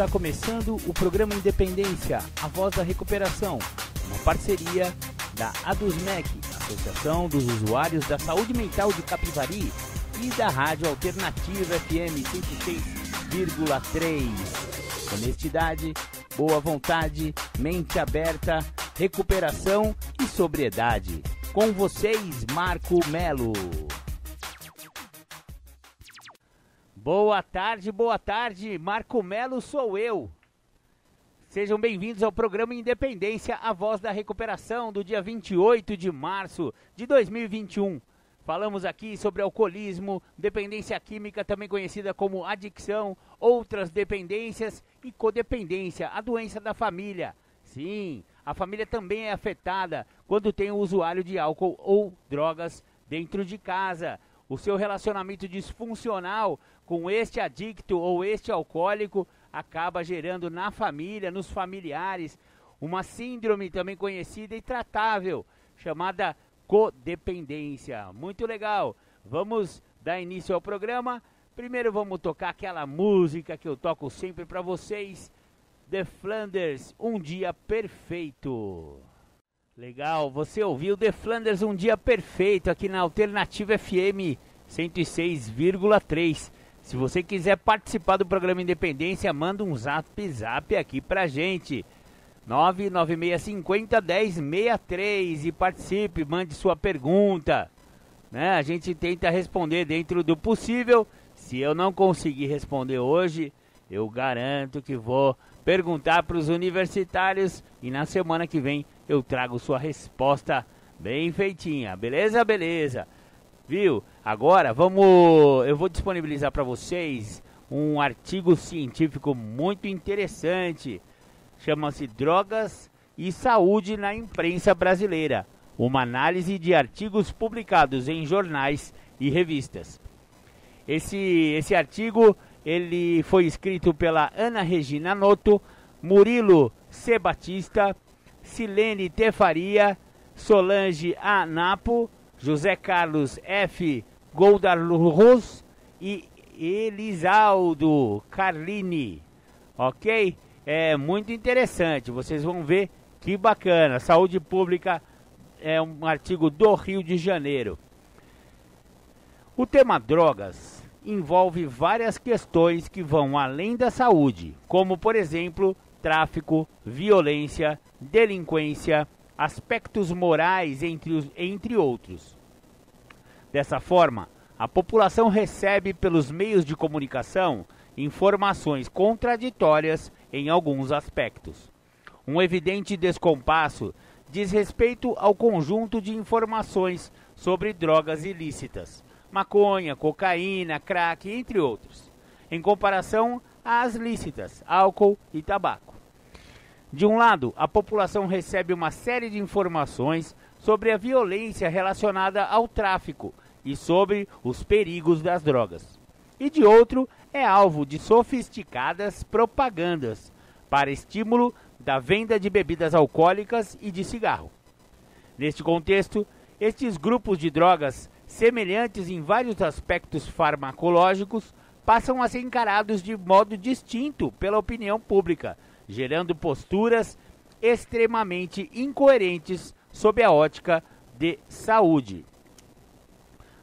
Está começando o programa Independência, a voz da recuperação, uma parceria da ADUSMEC, Associação dos Usuários da Saúde Mental de Capivari, e da Rádio Alternativa FM 106,3. Honestidade, boa vontade, mente aberta, recuperação e sobriedade. Com vocês, Marco Melo. Boa tarde, Marco Melo sou eu. Sejam bem-vindos ao programa Independência, a voz da recuperação, do dia 28 de março de 2021. Falamos aqui sobre alcoolismo, dependência química, também conhecida como adicção, outras dependências e codependência, a doença da família. Sim, a família também é afetada quando tem o usuário de álcool ou drogas dentro de casa. O seu relacionamento disfuncional com este adicto ou este alcoólico acaba gerando na família, nos familiares, uma síndrome também conhecida e tratável, chamada codependência. Muito legal. Vamos dar início ao programa. Primeiro vamos tocar aquela música que eu toco sempre para vocês, The Flanders, Um Dia Perfeito. Legal, você ouviu The Flanders, Um Dia Perfeito, aqui na Alternativa FM 106,3. Se você quiser participar do programa Independência, manda um zap aqui pra gente. 996501063 e participe, mande sua pergunta. Né? A gente tenta responder dentro do possível. Se eu não conseguir responder hoje, eu garanto que vou perguntar para os universitários e na semana que vem eu trago sua resposta bem feitinha. Beleza? Beleza. Viu? Agora eu vou disponibilizar para vocês um artigo científico muito interessante. Chama-se Drogas e Saúde na Imprensa Brasileira. Uma análise de artigos publicados em jornais e revistas. Esse artigo ele foi escrito pela Ana Regina Noto, Murilo C. Batista, Silene T. Faria, Solange A. Napo, José Carlos F. Goldarluz e Elisaldo Carlini. Ok? É muito interessante, vocês vão ver que bacana. Saúde Pública é um artigo do Rio de Janeiro. O tema drogas envolve várias questões que vão além da saúde, como por exemplo, tráfico, violência, delinquência, aspectos morais, entre outros. Dessa forma, a população recebe pelos meios de comunicação informações contraditórias em alguns aspectos. Um evidente descompasso diz respeito ao conjunto de informações sobre drogas ilícitas, maconha, cocaína, crack, entre outros, em comparação às lícitas, álcool e tabaco. De um lado, a população recebe uma série de informações sobre a violência relacionada ao tráfico e sobre os perigos das drogas. E de outro, é alvo de sofisticadas propagandas para estímulo da venda de bebidas alcoólicas e de cigarro. Neste contexto, estes grupos de drogas, semelhantes em vários aspectos farmacológicos, passam a ser encarados de modo distinto pela opinião pública, gerando posturas extremamente incoerentes sob a ótica de saúde.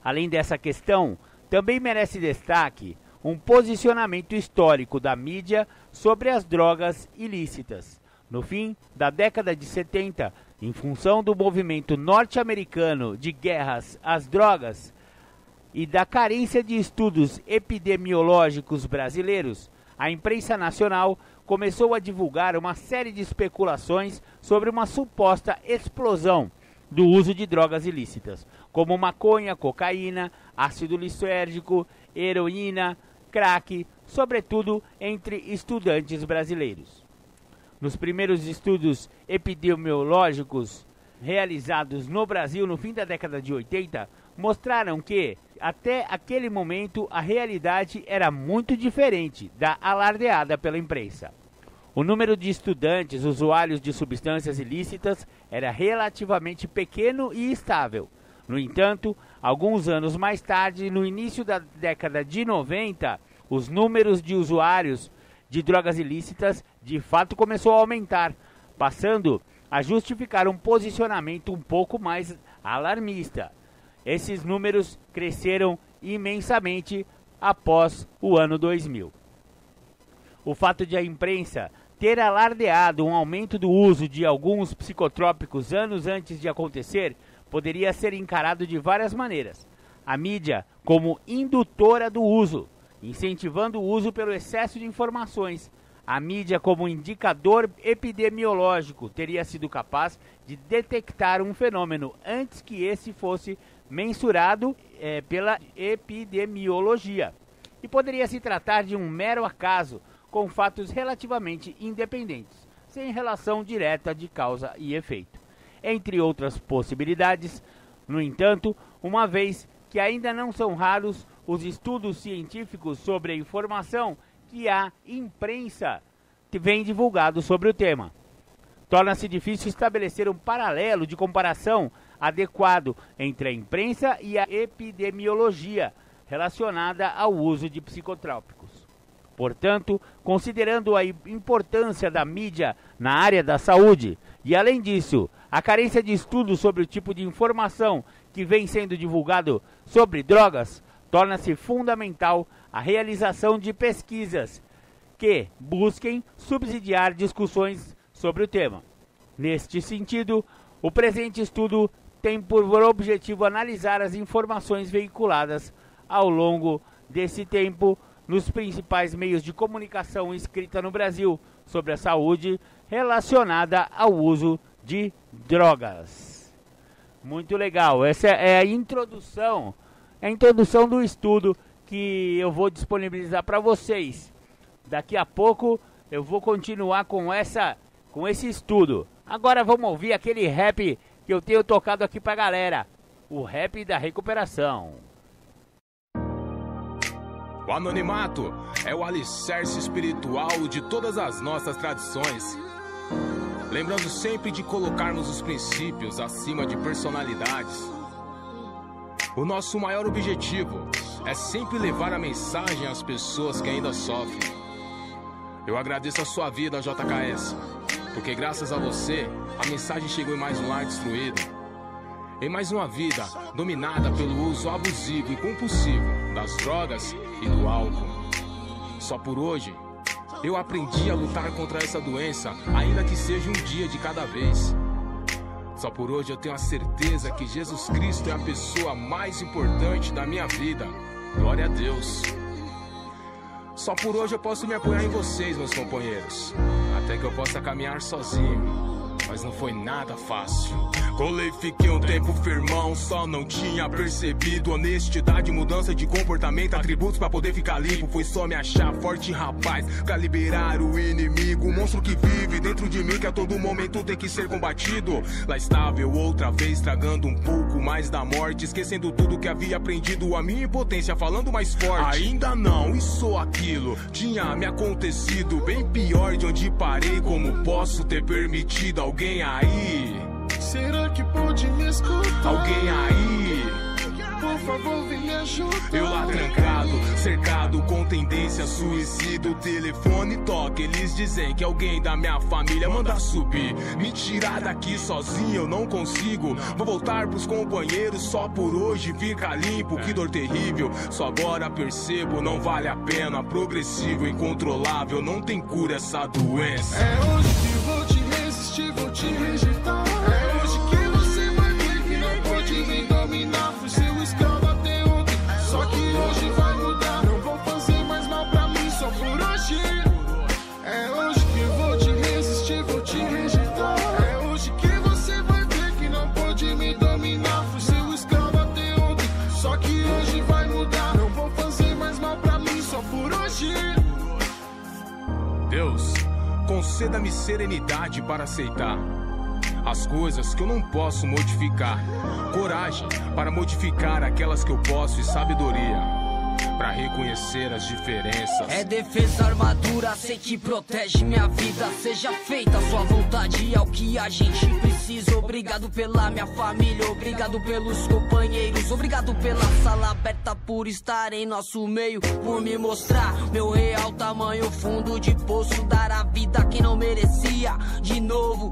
Além dessa questão, também merece destaque um posicionamento histórico da mídia sobre as drogas ilícitas. No fim da década de 70, em função do movimento norte-americano de guerras às drogas e da carência de estudos epidemiológicos brasileiros, a imprensa nacional começou a divulgar uma série de especulações sobre uma suposta explosão do uso de drogas ilícitas, como maconha, cocaína, ácido lisérgico, heroína, crack, sobretudo entre estudantes brasileiros. Nos primeiros estudos epidemiológicos realizados no Brasil no fim da década de 80, mostraram que, até aquele momento, a realidade era muito diferente da alardeada pela imprensa. O número de estudantes usuários de substâncias ilícitas era relativamente pequeno e estável. No entanto, alguns anos mais tarde, no início da década de 90, os números de usuários de drogas ilícitas de fato começou a aumentar, passando a justificar um posicionamento um pouco mais alarmista. Esses números cresceram imensamente após o ano 2000. O fato de a imprensa ter alardeado um aumento do uso de alguns psicotrópicos anos antes de acontecer poderia ser encarado de várias maneiras. A mídia como indutora do uso, incentivando o uso pelo excesso de informações. A mídia como indicador epidemiológico teria sido capaz de detectar um fenômeno antes que esse fosse mensurado pela epidemiologia. E poderia se tratar de um mero acaso, com fatos relativamente independentes, sem relação direta de causa e efeito. Entre outras possibilidades, no entanto, uma vez que ainda não são raros os estudos científicos sobre a informação que a imprensa vem divulgado sobre o tema. Torna-se difícil estabelecer um paralelo de comparação adequado entre a imprensa e a epidemiologia relacionada ao uso de psicotrópicos. Portanto, considerando a importância da mídia na área da saúde e, além disso, a carência de estudos sobre o tipo de informação que vem sendo divulgado sobre drogas, torna-se fundamental a realização de pesquisas que busquem subsidiar discussões sobre o tema. Neste sentido, o presente estudo tem por objetivo analisar as informações veiculadas ao longo desse tempo nos principais meios de comunicação escrita no Brasil sobre a saúde relacionada ao uso de drogas. Muito legal, essa é a introdução do estudo que eu vou disponibilizar para vocês. Daqui a pouco eu vou continuar com esse estudo. Agora vamos ouvir aquele rap que eu tenho tocado aqui pra galera, o rap da recuperação. O anonimato é o alicerce espiritual de todas as nossas tradições. Lembrando sempre de colocarmos os princípios acima de personalidades. O nosso maior objetivo é sempre levar a mensagem às pessoas que ainda sofrem. Eu agradeço a sua vida, JKS, porque graças a você, a mensagem chegou em mais um lar destruído. Em mais uma vida dominada pelo uso abusivo e compulsivo das drogas e do álcool. Só por hoje, eu aprendi a lutar contra essa doença, ainda que seja um dia de cada vez. Só por hoje eu tenho a certeza que Jesus Cristo é a pessoa mais importante da minha vida. Glória a Deus. Só por hoje eu posso me apoiar em vocês, meus companheiros, até que eu possa caminhar sozinho, mas não foi nada fácil. Colei, fiquei um tempo firmão, só não tinha percebido honestidade, mudança de comportamento, atributos pra poder ficar limpo. Foi só me achar forte, rapaz, pra liberar o inimigo, o monstro que vive dentro de mim, que a todo momento tem que ser combatido. Lá estava eu outra vez, tragando um pouco mais da morte, esquecendo tudo que havia aprendido, a minha impotência falando mais forte. Ainda não, isso ou aquilo tinha me acontecido, bem pior de onde parei. Como posso ter permitido alguém aí? Será que pode me escutar? Alguém aí? Por favor, vem me ajudar. Eu lá trancado, cercado com tendência a suicídio. O telefone toca, eles dizem que alguém da minha família manda subir. Me tirar daqui sozinho eu não consigo. Vou voltar pros companheiros, só por hoje fica limpo. Que dor terrível, só agora percebo, não vale a pena. Progressivo, incontrolável, não tem cura essa doença. É hoje que vou te resistir, vou te rejeitar. É hoje que você vai ver que não pode me dominar. Fui seu escravo até ontem, só que hoje vai mudar. Não vou fazer mais mal pra mim só por hoje. É hoje que vou te resistir, vou te rejeitar. É hoje que você vai ver que não pode me dominar. Fui seu escravo até ontem, só que hoje vai mudar. Não vou fazer mais mal pra mim só por hoje. Deus, conceda-me serenidade para aceitar as coisas que eu não posso modificar, coragem para modificar aquelas que eu posso e sabedoria pra reconhecer as diferenças. É defesa, armadura, sei que protege minha vida. Seja feita a sua vontade, é o que a gente precisa. Obrigado pela minha família, obrigado pelos companheiros, obrigado pela sala aberta por estar em nosso meio, por me mostrar meu real tamanho, fundo de poço, dar a vida a quem não merecia. De novo,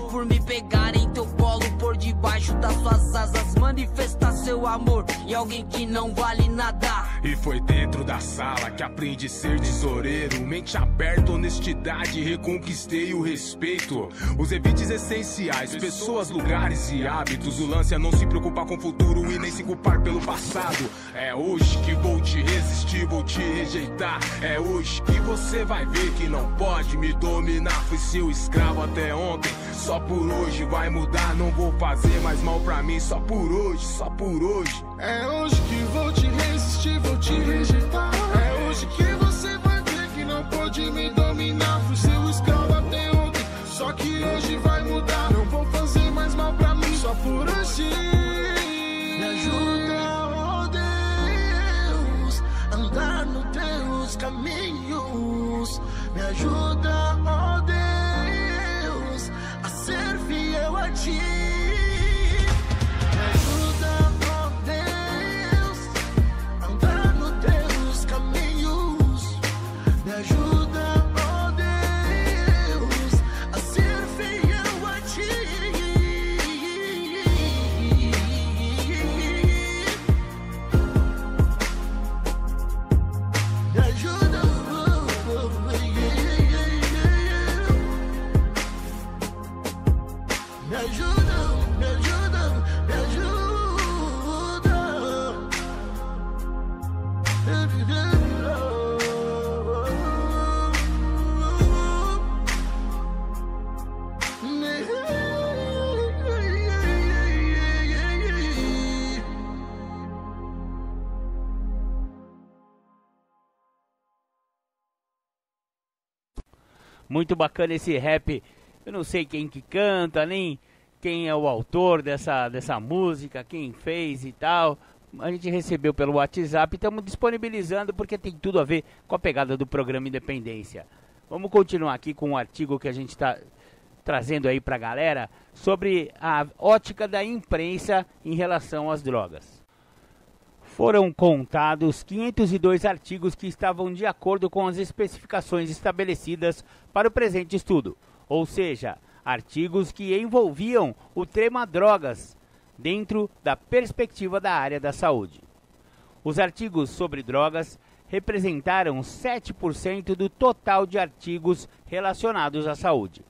por me pegar em teu colo, por debaixo das suas asas, manifestar seu amor em alguém que não vale nada. E foi dentro da sala que aprendi a ser tesoureiro. Mente aberta, honestidade, reconquistei o respeito. Os evites essenciais, pessoas, lugares e hábitos. O lance é não se preocupar com o futuro e nem se culpar pelo passado. É hoje que vou te resistir, vou te rejeitar. É hoje que você vai ver que não pode me dominar. Fui seu escravo até ontem, só por hoje vai mudar. Não vou fazer mais mal pra mim, só por hoje, só por hoje. É hoje que vou te resistir, vou te rejeitar. É hoje que você vai ver que não pode me dominar. Fui seu escravo até ontem, só que hoje vai mudar. Não vou fazer mais mal pra mim, só por hoje. Me ajuda, oh Deus, a andar nos teus caminhos. Me ajuda, oh Deus, a ser fiel a ti. Muito bacana esse rap. Eu não sei quem que canta, nem quem é o autor dessa música, quem fez e tal. A gente recebeu pelo WhatsApp e estamos disponibilizando porque tem tudo a ver com a pegada do programa Independência. Vamos continuar aqui com um artigo que a gente está trazendo aí pra galera sobre a ótica da imprensa em relação às drogas. Foram contados 502 artigos que estavam de acordo com as especificações estabelecidas para o presente estudo, ou seja, artigos que envolviam o tema drogas dentro da perspectiva da área da saúde. Os artigos sobre drogas representaram 7% do total de artigos relacionados à saúde.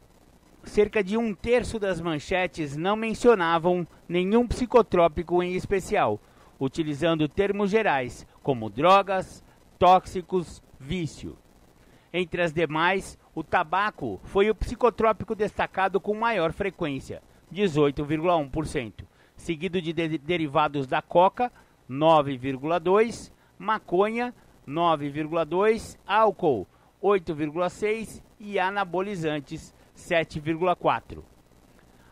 Cerca de 1/3 das manchetes não mencionavam nenhum psicotrópico em especial, utilizando termos gerais como drogas, tóxicos, vício. Entre as demais, o tabaco foi o psicotrópico destacado com maior frequência, 18,1%, seguido de derivados da coca, 9,2%, maconha, 9,2%, álcool, 8,6% e anabolizantes, 7,4%.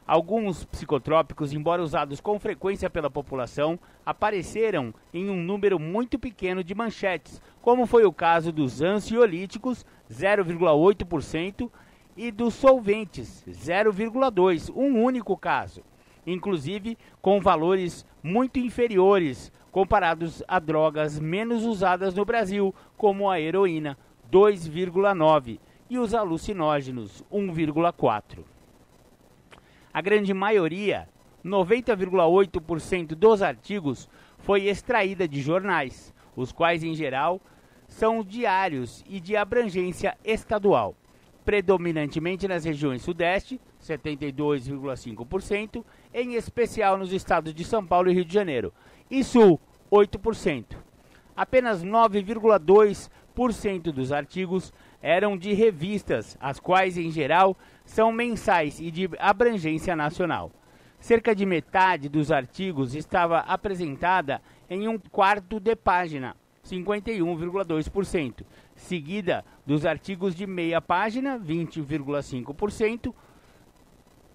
Alguns psicotrópicos, embora usados com frequência pela população, apareceram em um número muito pequeno de manchetes, como foi o caso dos ansiolíticos, 0,8%, e dos solventes, 0,2%, um único caso, inclusive com valores muito inferiores comparados a drogas menos usadas no Brasil, como a heroína, 2,9%, e os alucinógenos, 1,4%. A grande maioria, 90,8% dos artigos, foi extraída de jornais, os quais, em geral, são diários e de abrangência estadual, predominantemente nas regiões Sudeste, 72,5%, em especial nos estados de São Paulo e Rio de Janeiro, e Sul, 8%. Apenas 9,2% dos artigos eram de revistas, as quais, em geral, são mensais e de abrangência nacional. Cerca de metade dos artigos estava apresentada em um quarto de página, 51,2%, seguida dos artigos de meia página, 20,5%.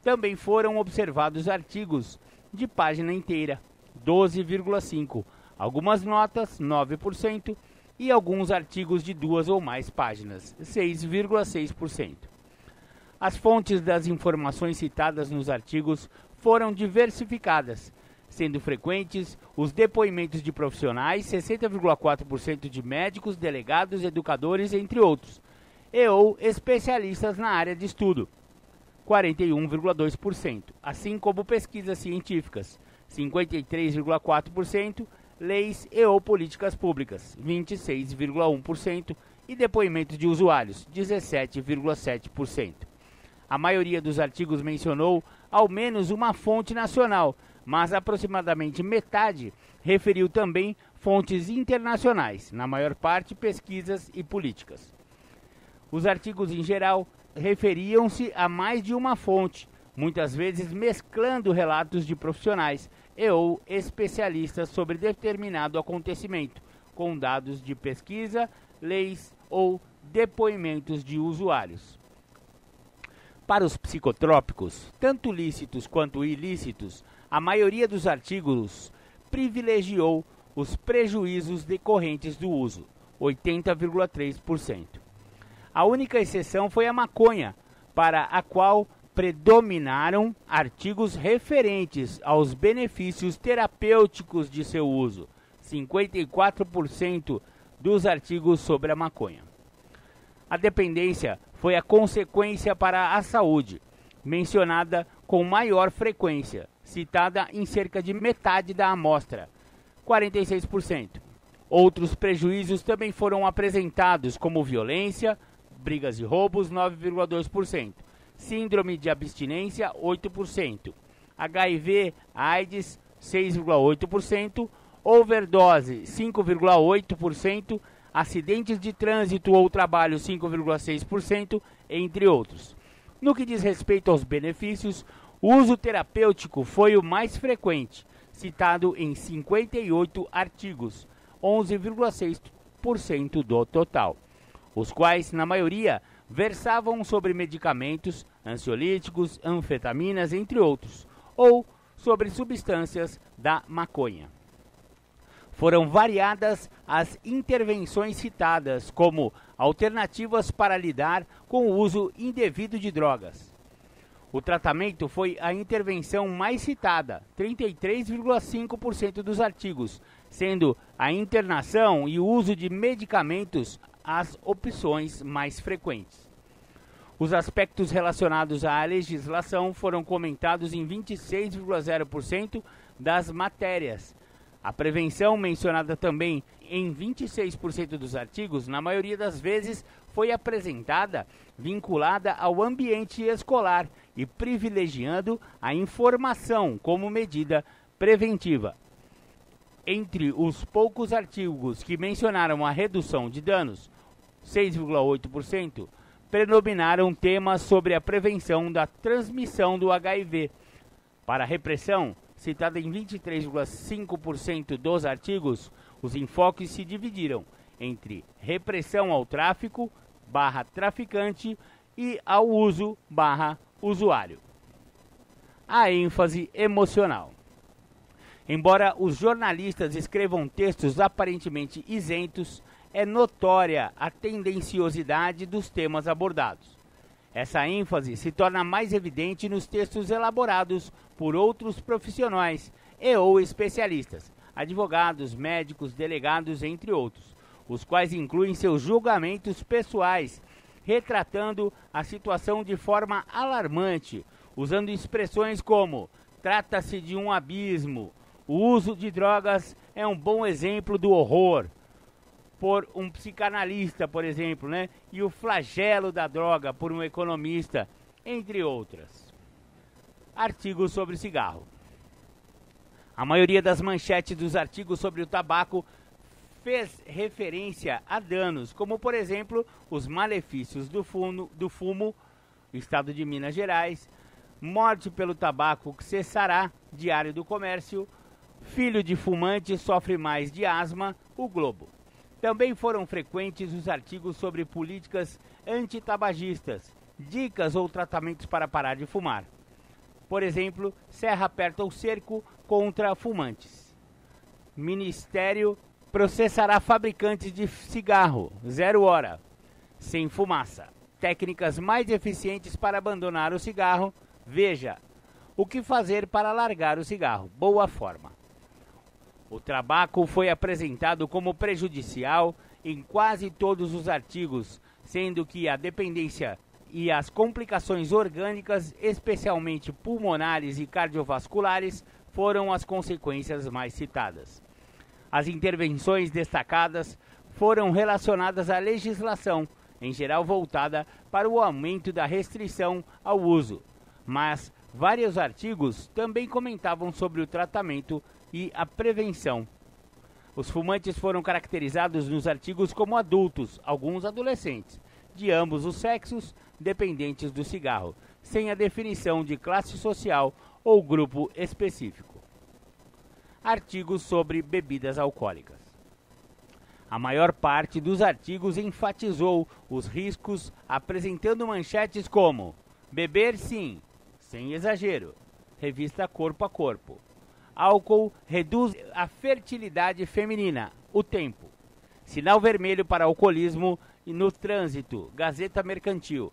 Também foram observados artigos de página inteira, 12,5%, algumas notas, 9%, e alguns artigos de 2 ou mais páginas, 6,6%. As fontes das informações citadas nos artigos foram diversificadas, sendo frequentes os depoimentos de profissionais, 60,4% de médicos, delegados, educadores, entre outros, e ou especialistas na área de estudo, 41,2%, assim como pesquisas científicas, 53,4%, leis e ou políticas públicas, 26,1%, e depoimentos de usuários, 17,7%. A maioria dos artigos mencionou ao menos uma fonte nacional, mas aproximadamente metade referiu também fontes internacionais, na maior parte pesquisas e políticas. Os artigos em geral referiam-se a mais de uma fonte, muitas vezes mesclando relatos de profissionais e ou especialistas sobre determinado acontecimento, com dados de pesquisa, leis ou depoimentos de usuários. Para os psicotrópicos, tanto lícitos quanto ilícitos, a maioria dos artigos privilegiou os prejuízos decorrentes do uso, 80,3%. A única exceção foi a maconha, para a qual predominaram artigos referentes aos benefícios terapêuticos de seu uso, 54% dos artigos sobre a maconha. A dependência foi a consequência para a saúde, mencionada com maior frequência, citada em cerca de metade da amostra, 46%. Outros prejuízos também foram apresentados, como violência, brigas e roubos, 9,2%. Síndrome de abstinência, 8%. HIV, AIDS, 6,8%. Overdose, 5,8%. Acidentes de trânsito ou trabalho, 5,6%, entre outros. No que diz respeito aos benefícios, o uso terapêutico foi o mais frequente, citado em 58 artigos, 11,6% do total, os quais, na maioria, versavam sobre medicamentos, ansiolíticos, anfetaminas, entre outros, ou sobre substâncias da maconha. Foram variadas as intervenções citadas como alternativas para lidar com o uso indevido de drogas. O tratamento foi a intervenção mais citada, 33,5% dos artigos, sendo a internação e o uso de medicamentos as opções mais frequentes. Os aspectos relacionados à legislação foram comentados em 26,0% das matérias. A prevenção, mencionada também em 26% dos artigos, na maioria das vezes foi apresentada vinculada ao ambiente escolar e privilegiando a informação como medida preventiva. Entre os poucos artigos que mencionaram a redução de danos, 6,8%, predominaram temas sobre a prevenção da transmissão do HIV. Para a repressão, citada em 23,5% dos artigos, os enfoques se dividiram entre repressão ao tráfico, /traficante e ao uso, /usuário. A ênfase emocional. Embora os jornalistas escrevam textos aparentemente isentos, é notória a tendenciosidade dos temas abordados. Essa ênfase se torna mais evidente nos textos elaborados por outros profissionais e ou especialistas, advogados, médicos, delegados, entre outros, os quais incluem seus julgamentos pessoais, retratando a situação de forma alarmante, usando expressões como trata-se de um abismo, o uso de drogas é um bom exemplo do horror, por um psicanalista, por exemplo, né? E o flagelo da droga, por um economista, entre outras. Artigos sobre cigarro. A maioria das manchetes dos artigos sobre o tabaco fez referência a danos, como, por exemplo, os malefícios do fumo, Estado de Minas Gerais, morte pelo tabaco que cessará, Diário do Comércio, filho de fumante sofre mais de asma, O Globo. Também foram frequentes os artigos sobre políticas antitabagistas, dicas ou tratamentos para parar de fumar. Por exemplo, Serra aperta o cerco contra fumantes. Ministério processará fabricantes de cigarro, 0 hora, sem fumaça. Técnicas mais eficientes para abandonar o cigarro. Veja, o que fazer para largar o cigarro. Boa forma. O tabaco foi apresentado como prejudicial em quase todos os artigos, sendo que a dependência e as complicações orgânicas, especialmente pulmonares e cardiovasculares, foram as consequências mais citadas. As intervenções destacadas foram relacionadas à legislação, em geral voltada para o aumento da restrição ao uso, mas vários artigos também comentavam sobre o tratamento e a prevenção. Os fumantes foram caracterizados nos artigos como adultos, alguns adolescentes, de ambos os sexos, dependentes do cigarro, sem a definição de classe social ou grupo específico. Artigos sobre bebidas alcoólicas. A maior parte dos artigos enfatizou os riscos, apresentando manchetes como: beber sim, sem exagero, revista Corpo a Corpo. Álcool reduz a fertilidade feminina, o tempo. Sinal vermelho para alcoolismo e no trânsito, Gazeta Mercantil.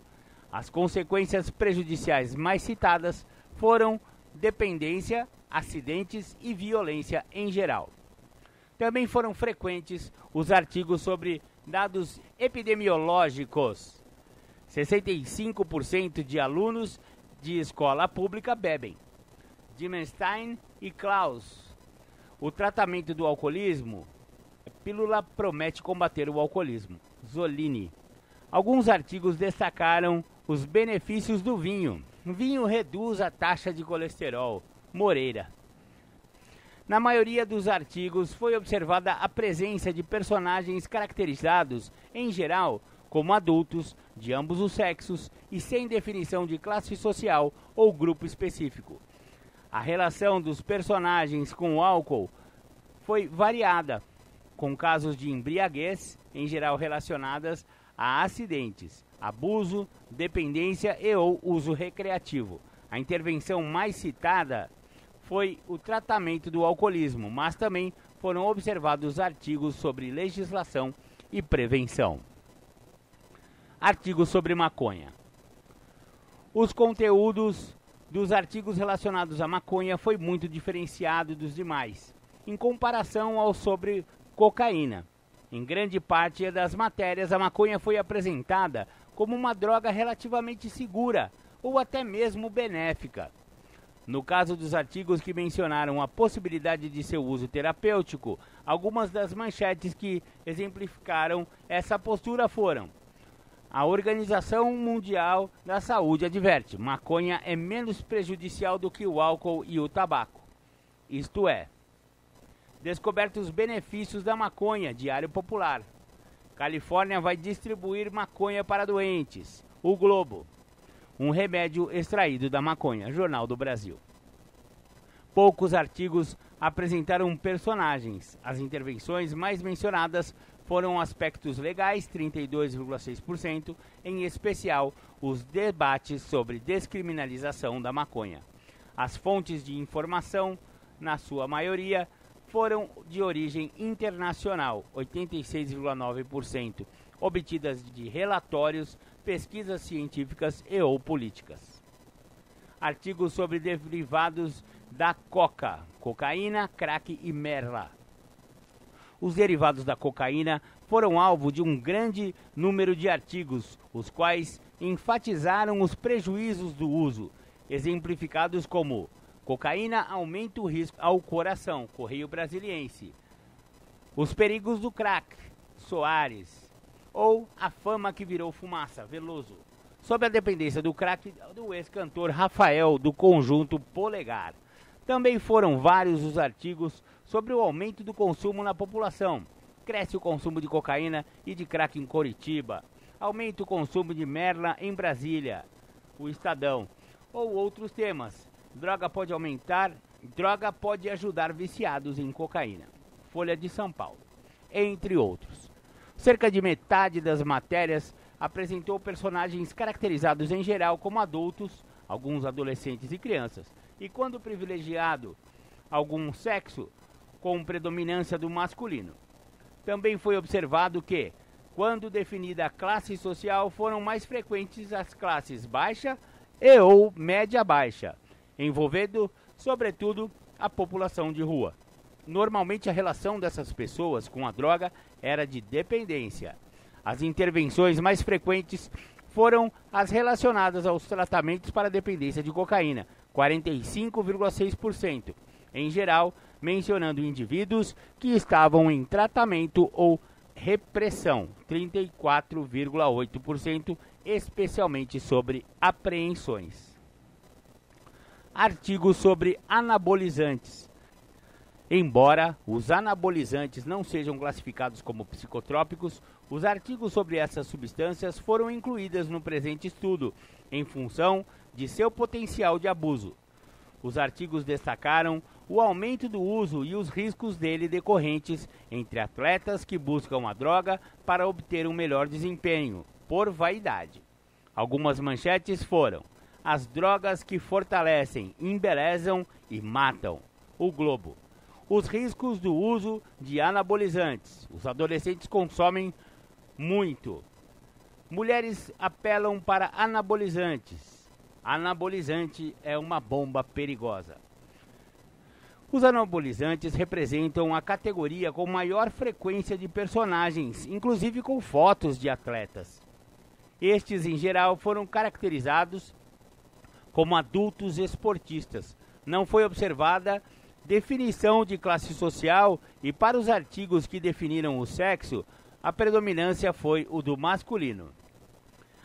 As consequências prejudiciais mais citadas foram dependência, acidentes e violência em geral. Também foram frequentes os artigos sobre dados epidemiológicos. 65% de alunos de escola pública bebem. Dimenstein e Klaus. O tratamento do alcoolismo. A pílula promete combater o alcoolismo. Zolini. Alguns artigos destacaram os benefícios do vinho. O vinho reduz a taxa de colesterol. Moreira. Na maioria dos artigos foi observada a presença de personagens caracterizados, em geral, como adultos, de ambos os sexos e sem definição de classe social ou grupo específico. A relação dos personagens com o álcool foi variada, com casos de embriaguez, em geral relacionadas a acidentes, abuso, dependência e ou uso recreativo. A intervenção mais citada foi o tratamento do alcoolismo, mas também foram observados artigos sobre legislação e prevenção. Artigos sobre maconha. Os conteúdos dos artigos relacionados à maconha foi muito diferenciado dos demais, em comparação ao sobre cocaína. Em grande parte das matérias, a maconha foi apresentada como uma droga relativamente segura ou até mesmo benéfica. No caso dos artigos que mencionaram a possibilidade de seu uso terapêutico, algumas das manchetes que exemplificaram essa postura foram: a Organização Mundial da Saúde adverte, maconha é menos prejudicial do que o álcool e o tabaco. Isto é, descobertos os benefícios da maconha, Diário Popular. Califórnia vai distribuir maconha para doentes. O Globo. Um remédio extraído da maconha, Jornal do Brasil. Poucos artigos apresentaram personagens. As intervenções mais mencionadas foram aspectos legais, 32,6%, em especial os debates sobre descriminalização da maconha. As fontes de informação, na sua maioria, foram de origem internacional, 86,9%, obtidas de relatórios, pesquisas científicas e ou políticas. Artigos sobre derivados da coca, cocaína, crack e merla. Os derivados da cocaína foram alvo de um grande número de artigos, os quais enfatizaram os prejuízos do uso, exemplificados como: cocaína aumenta o risco ao coração, Correio Brasiliense. Os perigos do crack, Soares. Ou a fama que virou fumaça, Veloso. Sob a dependência do crack do ex-cantor Rafael, do conjunto Polegar. Também foram vários os artigos sobre o aumento do consumo na população. Cresce o consumo de cocaína e de crack em Coritiba. Aumenta o consumo de merla em Brasília, o Estadão. Ou outros temas. Droga pode ajudar viciados em cocaína. Folha de São Paulo. Entre outros. Cerca de metade das matérias apresentou personagens caracterizados em geral como adultos, alguns adolescentes e crianças, e quando privilegiado algum sexo, com predominância do masculino. Também foi observado que, quando definida a classe social, foram mais frequentes as classes baixa e ou média-baixa, envolvendo, sobretudo, a população de rua. Normalmente a relação dessas pessoas com a droga era de dependência. As intervenções mais frequentes foram as relacionadas aos tratamentos para dependência de cocaína, 45,6%, em geral, mencionando indivíduos que estavam em tratamento ou repressão, 34,8%, especialmente sobre apreensões. Artigo sobre anabolizantes. Embora os anabolizantes não sejam classificados como psicotrópicos, os artigos sobre essas substâncias foram incluídos no presente estudo, em função de seu potencial de abuso. Os artigos destacaram o aumento do uso e os riscos dele decorrentes entre atletas que buscam a droga para obter um melhor desempenho, por vaidade. Algumas manchetes foram: as drogas que fortalecem, embelezam e matam. O Globo. Os riscos do uso de anabolizantes. Os adolescentes consomem muito. Mulheres apelam para anabolizantes. Anabolizante é uma bomba perigosa. Os anabolizantes representam a categoria com maior frequência de personagens, inclusive com fotos de atletas. Estes, em geral, foram caracterizados como adultos esportistas. Não foi observada definição de classe social e para os artigos que definiram o sexo, a predominância foi o do masculino.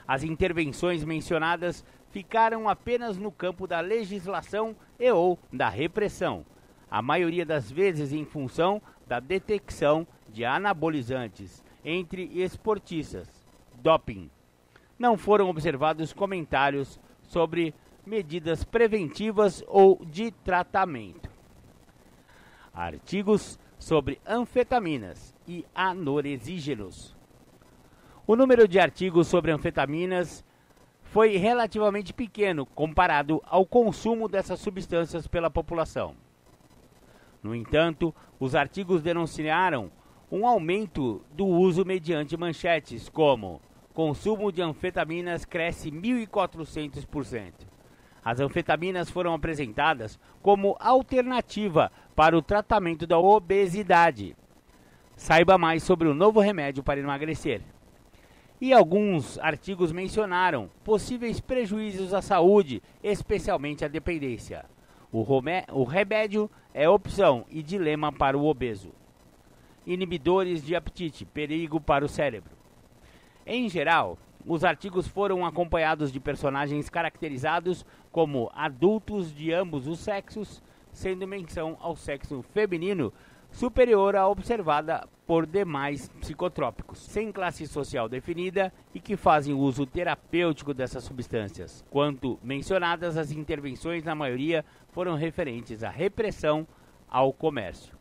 As intervenções mencionadas ficaram apenas no campo da legislação e ou da repressão, a maioria das vezes em função da detecção de anabolizantes entre esportistas, doping. Não foram observados comentários sobre medidas preventivas ou de tratamento. Artigos sobre anfetaminas e anoresígenos. O número de artigos sobre anfetaminas foi relativamente pequeno comparado ao consumo dessas substâncias pela população. No entanto, os artigos denunciaram um aumento do uso mediante manchetes como: consumo de anfetaminas cresce 1.400%. As anfetaminas foram apresentadas como alternativa para o tratamento da obesidade. Saiba mais sobre o novo remédio para emagrecer. E alguns artigos mencionaram possíveis prejuízos à saúde, especialmente à dependência. O remédio é opção e dilema para o obeso. Inibidores de apetite, perigo para o cérebro. Em geral, os artigos foram acompanhados de personagens caracterizados como adultos de ambos os sexos, sendo menção ao sexo feminino superior à observada por demais psicotrópicos, sem classe social definida e que fazem uso terapêutico dessas substâncias. Quanto mencionadas, as intervenções, na maioria, foram referentes à repressão ao comércio.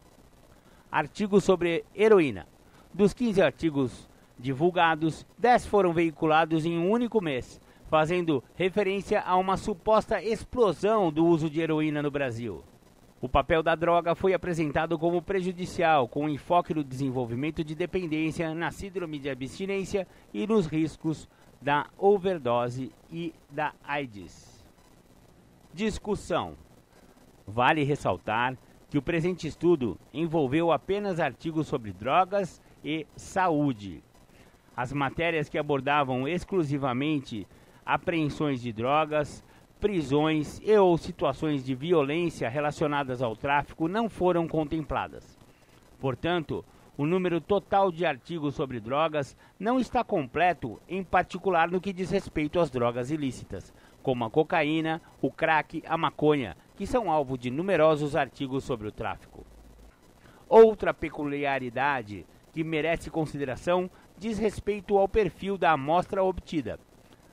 Artigos sobre heroína. Dos 15 artigos divulgados, 10 foram veiculados em um único mês, fazendo referência a uma suposta explosão do uso de heroína no Brasil. O papel da droga foi apresentado como prejudicial, com enfoque no desenvolvimento de dependência, na síndrome de abstinência e nos riscos da overdose e da AIDS. Discussão. Vale ressaltar que o presente estudo envolveu apenas artigos sobre drogas e saúde. As matérias que abordavam exclusivamente apreensões de drogas, prisões e ou situações de violência relacionadas ao tráfico não foram contempladas. Portanto, o número total de artigos sobre drogas não está completo, em particular no que diz respeito às drogas ilícitas, como a cocaína, o crack, a maconha, que são alvo de numerosos artigos sobre o tráfico. Outra peculiaridade que merece consideração diz respeito ao perfil da amostra obtida.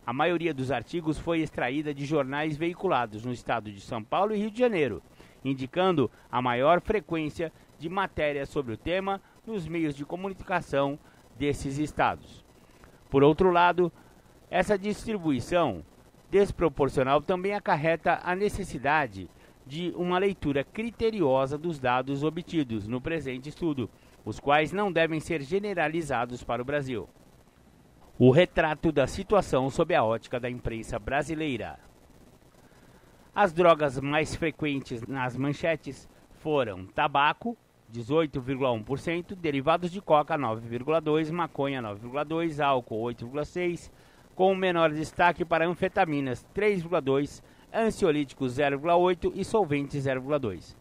A maioria dos artigos foi extraída de jornais veiculados no estado de São Paulo e Rio de Janeiro, indicando a maior frequência de matérias sobre o tema nos meios de comunicação desses estados. Por outro lado, essa distribuição desproporcional também acarreta a necessidade de uma leitura criteriosa dos dados obtidos no presente estudo, os quais não devem ser generalizados para o Brasil. O retrato da situação sob a ótica da imprensa brasileira. As drogas mais frequentes nas manchetes foram tabaco, 18,1%, derivados de coca, 9,2%, maconha, 9,2%, álcool, 8,6%, com menor destaque para anfetaminas, 3,2%, ansiolíticos, 0,8% e solventes, 0,2%.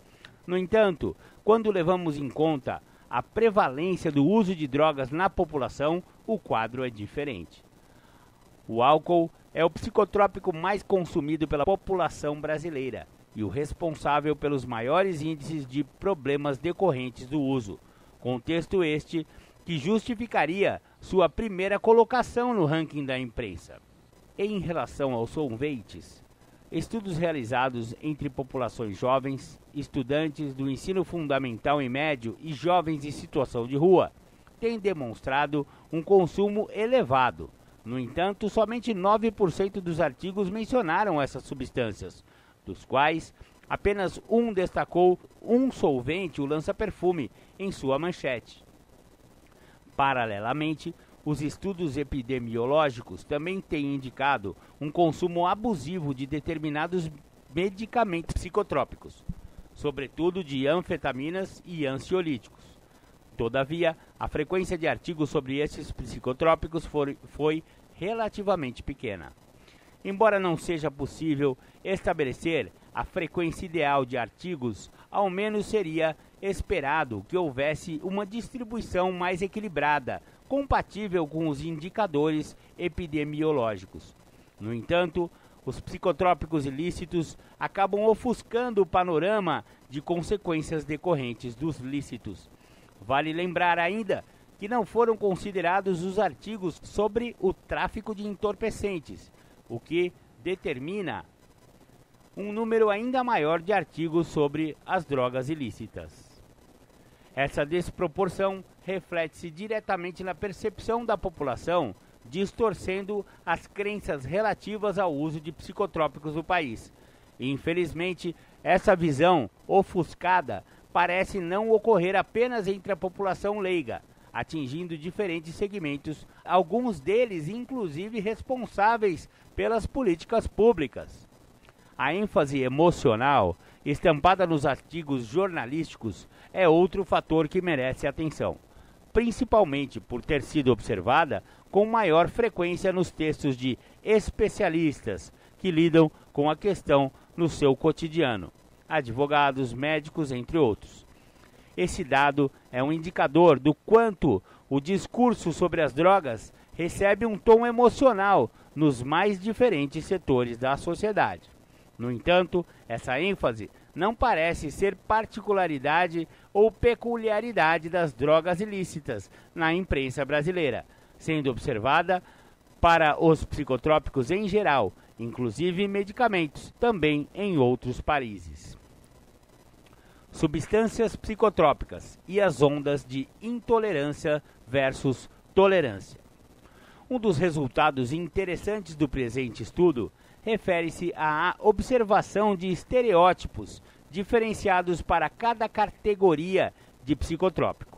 No entanto, quando levamos em conta a prevalência do uso de drogas na população, o quadro é diferente. O álcool é o psicotrópico mais consumido pela população brasileira e o responsável pelos maiores índices de problemas decorrentes do uso, contexto este que justificaria sua primeira colocação no ranking da imprensa. Em relação aos solventes, estudos realizados entre populações jovens, estudantes do ensino fundamental e médio e jovens em situação de rua têm demonstrado um consumo elevado. No entanto, somente 9% dos artigos mencionaram essas substâncias, dos quais apenas um destacou um solvente, o lança-perfume, em sua manchete. Paralelamente, os estudos epidemiológicos também têm indicado um consumo abusivo de determinados medicamentos psicotrópicos, sobretudo de anfetaminas e ansiolíticos. Todavia, a frequência de artigos sobre esses psicotrópicos foi relativamente pequena. Embora não seja possível estabelecer a frequência ideal de artigos, ao menos seria esperado que houvesse uma distribuição mais equilibrada, compatível com os indicadores epidemiológicos. No entanto, os psicotrópicos ilícitos acabam ofuscando o panorama de consequências decorrentes dos lícitos. Vale lembrar ainda que não foram considerados os artigos sobre o tráfico de entorpecentes, o que determina um número ainda maior de artigos sobre as drogas ilícitas. Essa desproporção reflete-se diretamente na percepção da população, distorcendo as crenças relativas ao uso de psicotrópicos no país. E, infelizmente, essa visão ofuscada parece não ocorrer apenas entre a população leiga, atingindo diferentes segmentos, alguns deles inclusive responsáveis pelas políticas públicas. A ênfase emocional, estampada nos artigos jornalísticos, é outro fator que merece atenção, principalmente por ter sido observada com maior frequência nos textos de especialistas que lidam com a questão no seu cotidiano, advogados, médicos, entre outros. Esse dado é um indicador do quanto o discurso sobre as drogas recebe um tom emocional nos mais diferentes setores da sociedade. No entanto, essa ênfase não parece ser particularidade ou peculiaridade das drogas ilícitas na imprensa brasileira, sendo observada para os psicotrópicos em geral, inclusive medicamentos, também em outros países. Substâncias psicotrópicas e as ondas de intolerância versus tolerância. Um dos resultados interessantes do presente estudo refere-se à observação de estereótipos diferenciados para cada categoria de psicotrópico.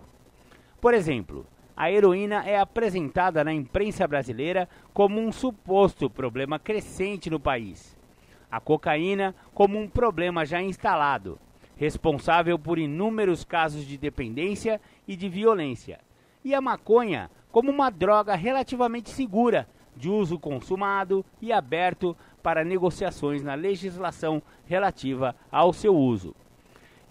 Por exemplo, a heroína é apresentada na imprensa brasileira como um suposto problema crescente no país, a cocaína como um problema já instalado, responsável por inúmeros casos de dependência e de violência, e a maconha como uma droga relativamente segura, de uso consumado e aberto para negociações na legislação relativa ao seu uso.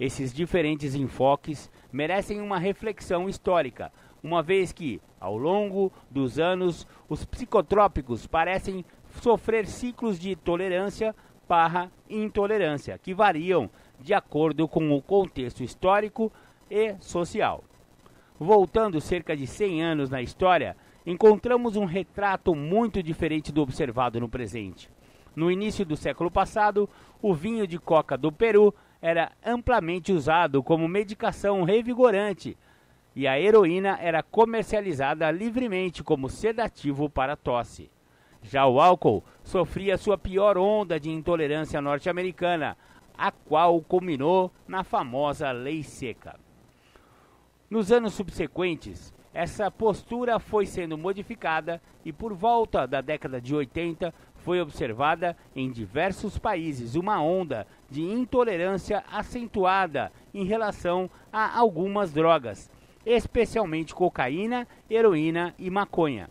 Esses diferentes enfoques merecem uma reflexão histórica, uma vez que, ao longo dos anos, os psicotrópicos parecem sofrer ciclos de tolerância barra intolerância, que variam de acordo com o contexto histórico e social. Voltando cerca de 100 anos na história, encontramos um retrato muito diferente do observado no presente. No início do século passado, o vinho de coca do Peru era amplamente usado como medicação revigorante e a heroína era comercializada livremente como sedativo para tosse. Já o álcool sofria sua pior onda de intolerância norte-americana a qual culminou na famosa Lei Seca. Nos anos subsequentes, essa postura foi sendo modificada e por volta da década de 80 foi observada em diversos países uma onda de intolerância acentuada em relação a algumas drogas, especialmente cocaína, heroína e maconha.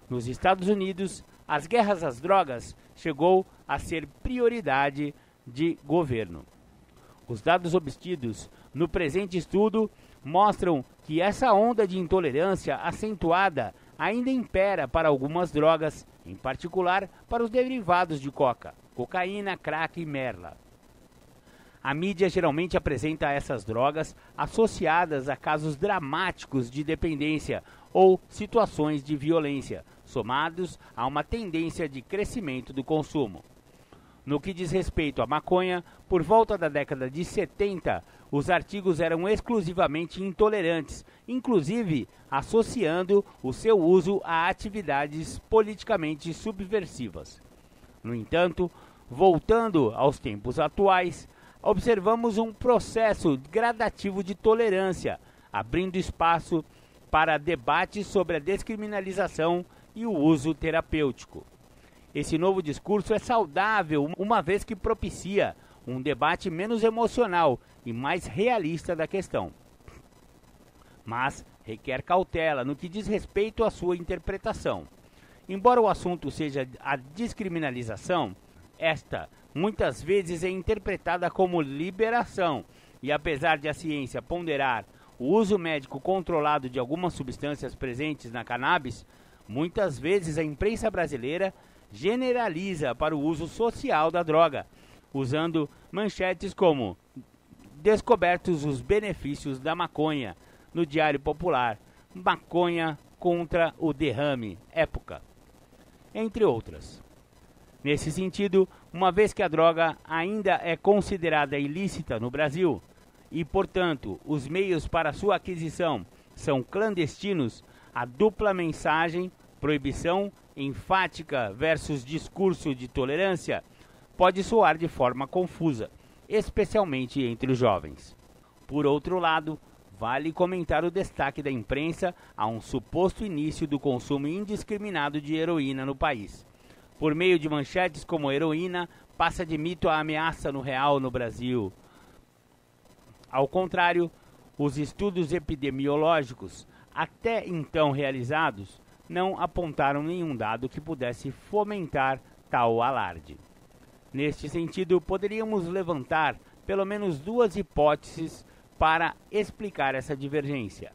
Nos Estados Unidos, as guerras às drogas chegou a ser prioridade de governo. Os dados obtidos no presente estudo mostram que essa onda de intolerância acentuada ainda impera para algumas drogas, em particular para os derivados de coca, cocaína, crack e merla. A mídia geralmente apresenta essas drogas associadas a casos dramáticos de dependência ou situações de violência, somados a uma tendência de crescimento do consumo. No que diz respeito à maconha, por volta da década de 70, os artigos eram exclusivamente intolerantes, inclusive associando o seu uso a atividades politicamente subversivas. No entanto, voltando aos tempos atuais, observamos um processo gradativo de tolerância, abrindo espaço para debates sobre a descriminalização e o uso terapêutico. Esse novo discurso é saudável, uma vez que propicia um debate menos emocional e mais realista da questão. Mas requer cautela no que diz respeito à sua interpretação. Embora o assunto seja a descriminalização, esta muitas vezes é interpretada como liberação, e apesar de a ciência ponderar o uso médico controlado de algumas substâncias presentes na cannabis, muitas vezes a imprensa brasileira generaliza para o uso social da droga, usando manchetes como "Descobertos os benefícios da maconha" no Diário Popular, "Maconha contra o derrame, época", entre outras. Nesse sentido, uma vez que a droga ainda é considerada ilícita no Brasil e, portanto, os meios para sua aquisição são clandestinos, a dupla mensagem, proibição enfática versus discurso de tolerância, pode soar de forma confusa, especialmente entre os jovens. Por outro lado, vale comentar o destaque da imprensa a um suposto início do consumo indiscriminado de heroína no país. Por meio de manchetes como "Heroína passa de mito a ameaça no real no Brasil". Ao contrário, os estudos epidemiológicos até então realizados não apontaram nenhum dado que pudesse fomentar tal alarde. Neste sentido, poderíamos levantar pelo menos duas hipóteses para explicar essa divergência.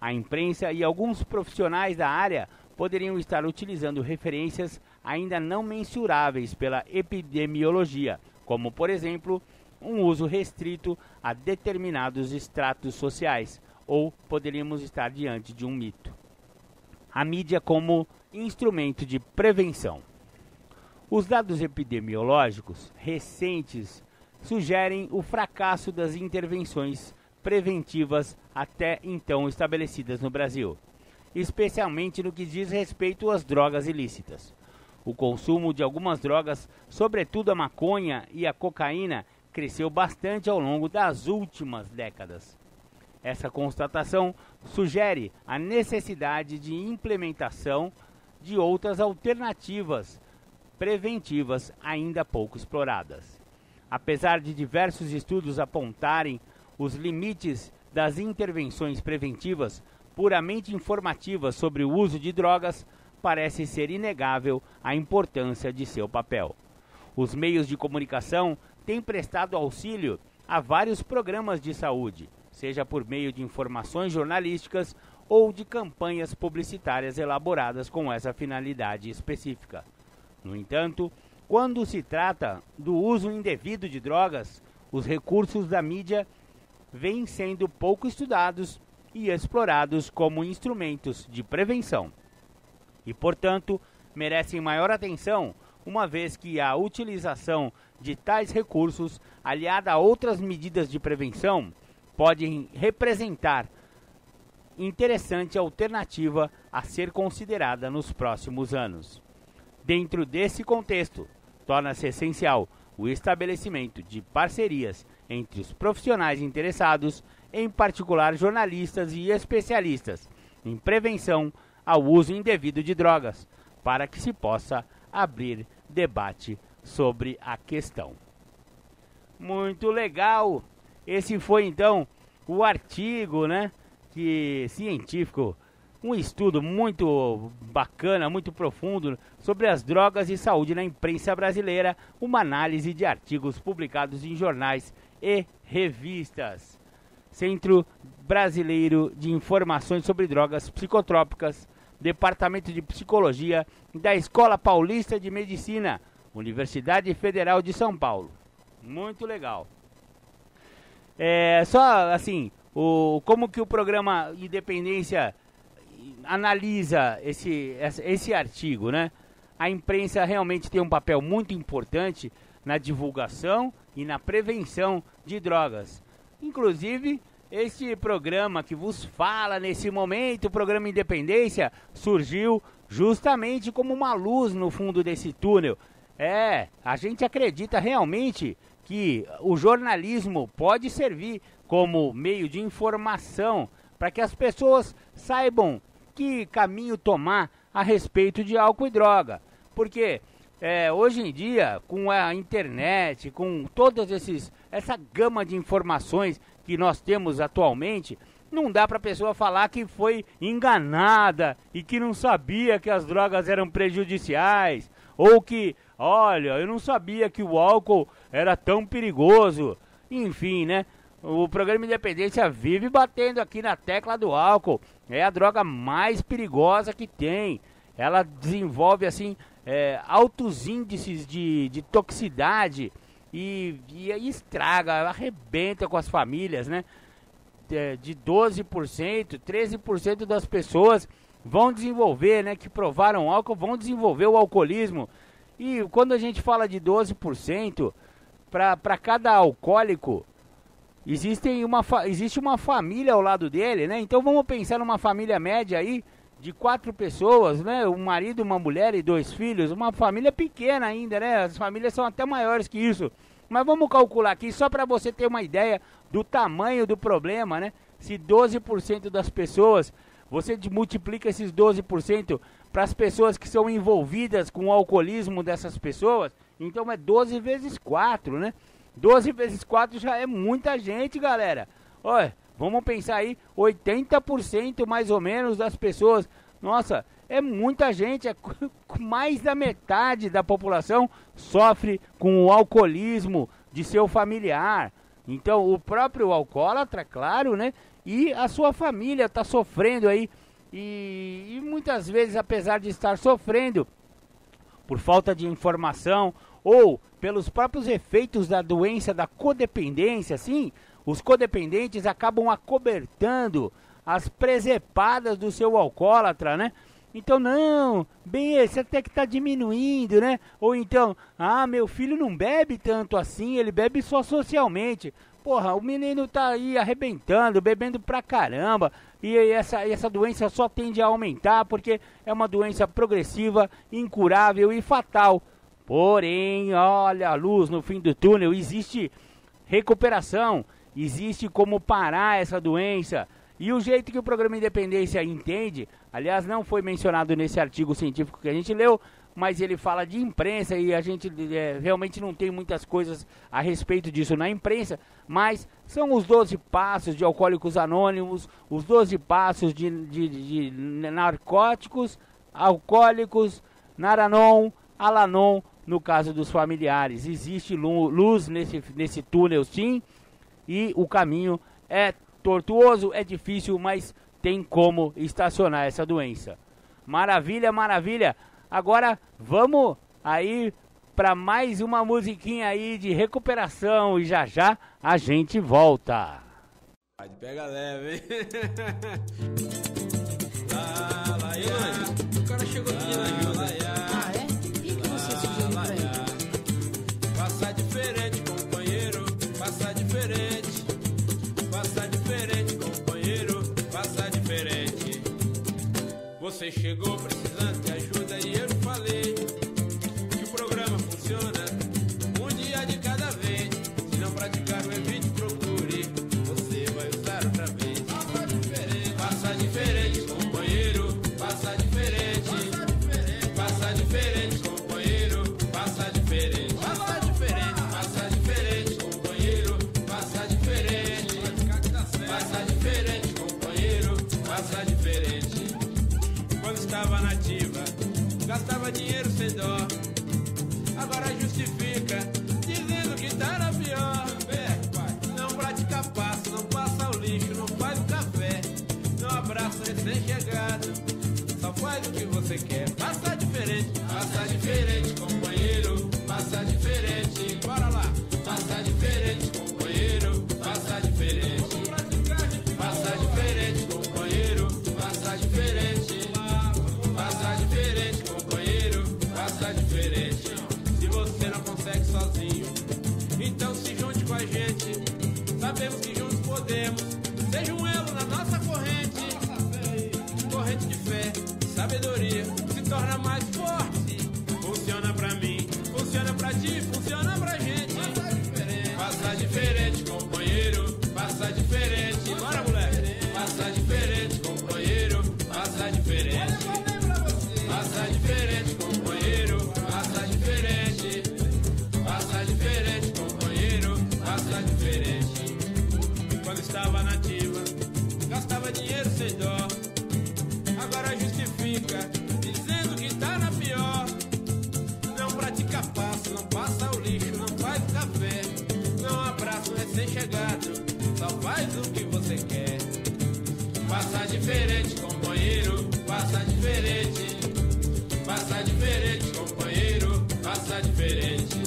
A imprensa e alguns profissionais da área poderiam estar utilizando referências ainda não mensuráveis pela epidemiologia, como, por exemplo, um uso restrito a determinados estratos sociais, ou poderíamos estar diante de um mito. A mídia como instrumento de prevenção. Os dados epidemiológicos recentes sugerem o fracasso das intervenções preventivas até então estabelecidas no Brasil, especialmente no que diz respeito às drogas ilícitas. O consumo de algumas drogas, sobretudo a maconha e a cocaína, cresceu bastante ao longo das últimas décadas. Essa constatação sugere a necessidade de implementação de outras alternativas preventivas ainda pouco exploradas. Apesar de diversos estudos apontarem os limites das intervenções preventivas puramente informativas sobre o uso de drogas, parece ser inegável a importância de seu papel. Os meios de comunicação têm prestado auxílio a vários programas de saúde, seja por meio de informações jornalísticas ou de campanhas publicitárias elaboradas com essa finalidade específica. No entanto, quando se trata do uso indevido de drogas, os recursos da mídia vêm sendo pouco estudados e explorados como instrumentos de prevenção. E, portanto, merecem maior atenção, uma vez que a utilização de tais recursos, aliada a outras medidas de prevenção, pode representar interessante alternativa a ser considerada nos próximos anos. Dentro desse contexto, torna-se essencial o estabelecimento de parcerias entre os profissionais interessados, em particular jornalistas e especialistas, em prevenção ao uso indevido de drogas, para que se possa abrir debate sobre a questão. Muito legal! Esse foi então o artigo, né, científico, um estudo muito bacana, muito profundo sobre as drogas e saúde na imprensa brasileira, uma análise de artigos publicados em jornais e revistas. Centro Brasileiro de Informações sobre Drogas Psicotrópicas, Departamento de Psicologia da Escola Paulista de Medicina, Universidade Federal de São Paulo. Muito legal. Só assim, como que o programa Independência analisa esse artigo, né? A imprensa realmente tem um papel muito importante na divulgação e na prevenção de drogas. Inclusive, este programa que vos fala nesse momento, o programa Independência, surgiu justamente como uma luz no fundo desse túnel. A gente acredita realmente que o jornalismo pode servir como meio de informação para que as pessoas saibam que caminho tomar a respeito de álcool e droga. Porque hoje em dia, com a internet, com todas essa gama de informações que nós temos atualmente, não dá para a pessoa falar que foi enganada e que não sabia que as drogas eram prejudiciais, ou que, olha, eu não sabia que o álcool era tão perigoso. Enfim, né? O programa Independência vive batendo aqui na tecla do álcool. É a droga mais perigosa que tem. Ela desenvolve, assim, altos índices de toxicidade e estraga, arrebenta com as famílias, né? De 12%, 13% das pessoas vão desenvolver, né? Que provaram álcool, vão desenvolver o alcoolismo. E quando a gente fala de 12%, para cada alcoólico, existe uma família ao lado dele, né? Então vamos pensar numa família média aí de 4 pessoas, né? Um marido, uma mulher e 2 filhos, uma família pequena ainda, né? As famílias são até maiores que isso. Mas vamos calcular aqui só para você ter uma ideia do tamanho do problema, né? Se 12% das pessoas, você multiplica esses 12% para as pessoas que são envolvidas com o alcoolismo dessas pessoas, então é 12 vezes 4, né? 12 vezes 4 já é muita gente, galera. Olha, vamos pensar aí, 80% mais ou menos das pessoas. Nossa, é muita gente, mais da metade da população sofre com o alcoolismo de seu familiar. Então, o próprio alcoólatra, claro, né? E a sua família está sofrendo aí. E muitas vezes, apesar de estar sofrendo por falta de informação ou pelos próprios efeitos da doença da codependência, assim, os codependentes acabam acobertando as presepadas do seu alcoólatra, né? Então, não, bem, esse até que tá diminuindo, né? Ou então, meu filho não bebe tanto assim, ele bebe só socialmente. Porra, o menino tá aí arrebentando, bebendo pra caramba. E essa doença só tende a aumentar porque é uma doença progressiva, incurável e fatal. Porém, olha a luz no fim do túnel, existe recuperação, existe como parar essa doença. E o jeito que o programa Independência entende, aliás, não foi mencionado nesse artigo científico que a gente leu, mas ele fala de imprensa e a gente realmente não tem muitas coisas a respeito disso na imprensa, mas são os 12 passos de Alcoólicos Anônimos, os 12 passos de narcóticos, alcoólicos, Naranon, Alanon, no caso dos familiares. Existe luz nesse túnel, sim, e o caminho é tortuoso, é difícil, mas tem como estacionar essa doença. Maravilha, maravilha. Agora vamos aí para mais uma musiquinha aí de recuperação e já já a gente volta. Pega leve, hein? O cara chegou aqui na Júlia. É? E que você sugeriu pra ele? Passa diferente, companheiro. Passa diferente. Passa diferente, companheiro. Passa diferente. Você chegou precisando de ajuda e eu te falei que o programa funciona. Um dia de gastava dinheiro sem dó. Agora justifica, dizendo que tá na pior. Não pratica passo, não passa o lixo, não faz o café, não abraça o recém-chegado, só faz o que você quer. Passa diferente, companheiro, passa diferente. Bora lá, passa diferente, companheiro, passa diferente. Passa diferente, companheiro, passa diferente. Passa diferente, companheiro, passa diferente. Se você não consegue sozinho, então se junte com a gente. Sabemos que juntos podemos. Seja um elo na nossa corrente. Corrente de fé, sabedoria, se torna mais forte. Funciona pra mim, funciona pra ti, funciona pra gente. Passa diferente, companheiro, passa diferente. Bora, moleque. Passa diferente, companheiro, passa diferente. Passa diferente, companheiro, passa diferente. Passa diferente, companheiro, passa diferente. Quando estava nativa, gastava dinheiro sem dó. Agora justifica, dizendo que tá na pior. Não pratica passo, não passa o lixo, não faz o café, não abraça o recém-chegado, só faz o que você quer. Passa diferente, companheiro, passa diferente. Passa diferente, companheiro, passa diferente.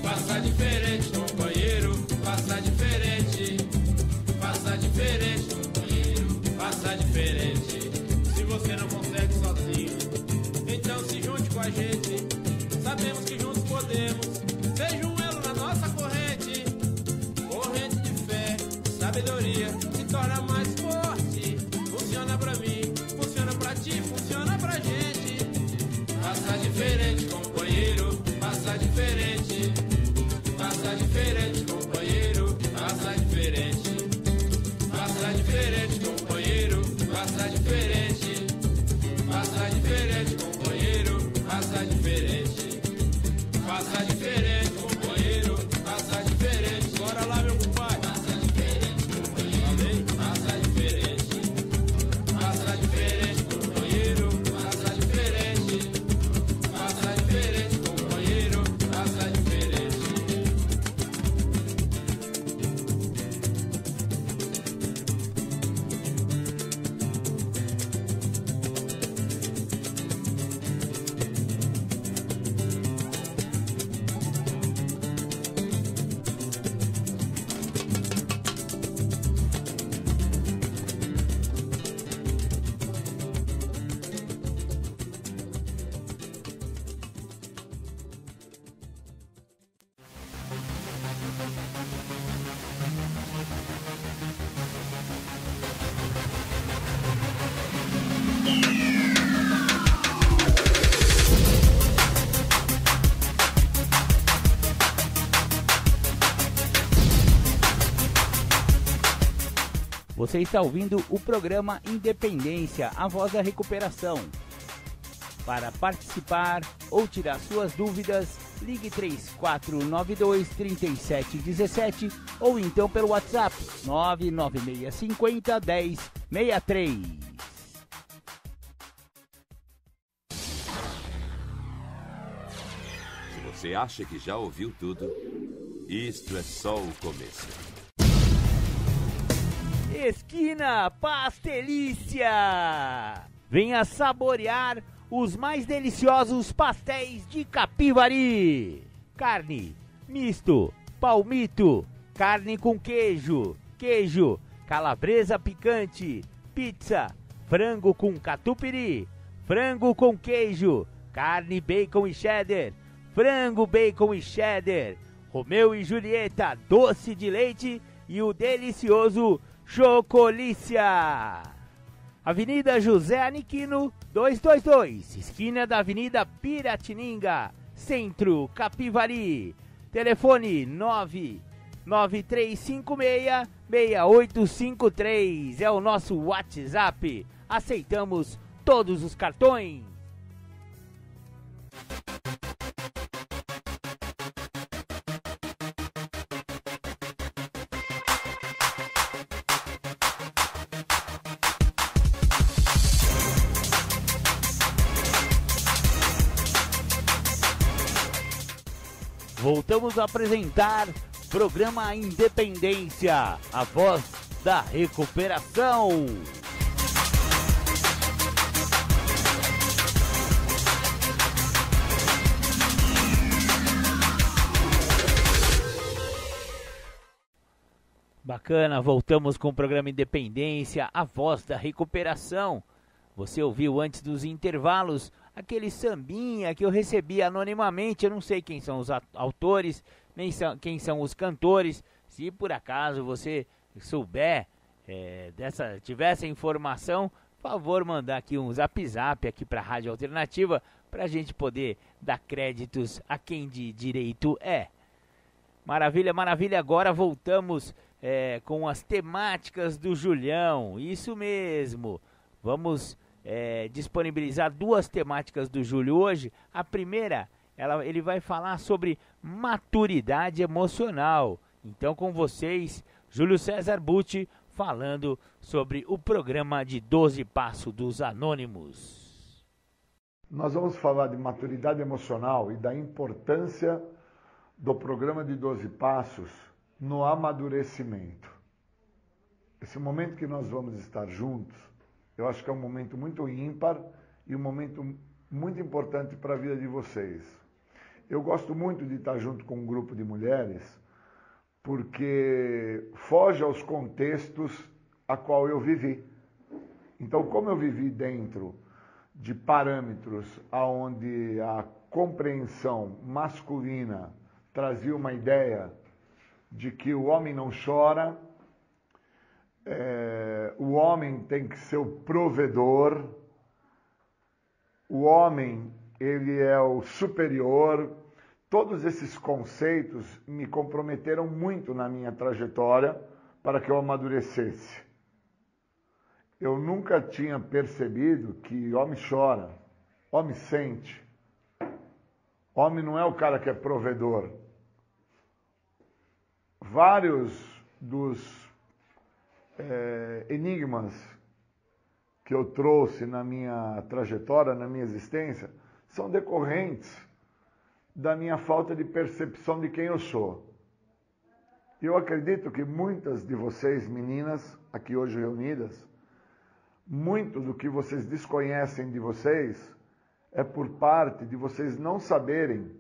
Passa diferente, companheiro, passa diferente. Passa diferente, companheiro, passa diferente. Se você não consegue sozinho, então se junte com a gente. Sabemos que juntos podemos. Seja um elo na nossa corrente. Corrente de fé, sabedoria, se torna mais forte. Funciona pra mim, funciona pra ti, funciona pra gente. Passa diferente, companheiro, passa diferente. Passa diferente, companheiro, passa diferente. Passa diferente, companheiro, passa diferente. Passa diferente, companheiro, passa diferente. Passa diferente, companheiro, passa diferente. Bora lá, meu compadre. Passa diferente, companheiro, passa diferente. Passa diferente, companheiro, passa diferente. Passa diferente, companheiro, passa diferente. Você está ouvindo o programa Independência, a voz da recuperação. Para participar ou tirar suas dúvidas, ligue 3492-3717 ou então pelo WhatsApp 99650-1063. Se você acha que já ouviu tudo, isto é só o começo. Esquina Pastelícia! Venha saborear os mais deliciosos pastéis de Capivari. Carne, misto, palmito, carne com queijo, calabresa picante, pizza, frango com catupiry, frango com queijo, carne, bacon e cheddar, frango, bacon e cheddar, Romeu e Julieta, doce de leite e o delicioso Chocolícia. Avenida José Aniquino, 222, esquina da Avenida Piratininga, Centro, Capivari. Telefone 99356-6853, é o nosso WhatsApp. Aceitamos todos os cartões. voltamos a apresentar programa Independência, a voz da recuperação. Bacana, voltamos com o programa Independência, a voz da recuperação. Você ouviu antes dos intervalos aquele sambinha que eu recebi anonimamente. Eu não sei quem são os autores, nem quem são os cantores. Se por acaso você souber tiver essa informação, por favor, mandar aqui um zap aqui para a Rádio Alternativa, para a gente poder dar créditos a quem de direito é. Maravilha, maravilha. Agora voltamos com as temáticas do Julião. Isso mesmo. Vamos disponibilizar 2 temáticas do Júlio hoje. A primeira, ele vai falar sobre maturidade emocional. Então, com vocês, Júlio César Butti, falando sobre o programa de 12 Passos dos Anônimos. Nós vamos falar de maturidade emocional e da importância do programa de 12 Passos no amadurecimento. Esse momento que nós vamos estar juntos, eu acho que é um momento muito ímpar e um momento muito importante para a vida de vocês. Eu gosto muito de estar junto com um grupo de mulheres, porque foge aos contextos a qual eu vivi. Então, como eu vivi dentro de parâmetros onde a compreensão masculina trazia uma ideia de que o homem não chora, o homem tem que ser o provedor, o homem ele é o superior. Todos esses conceitos me comprometeram muito na minha trajetória para que eu amadurecesse. Eu nunca tinha percebido que homem chora, homem sente. Homem não é o cara que é provedor. Vários dos enigmas que eu trouxe na minha trajetória, na minha existência, são decorrentes da minha falta de percepção de quem eu sou. Eu acredito que muitas de vocês, meninas, aqui hoje reunidas, muito do que vocês desconhecem de vocês é por parte de vocês não saberem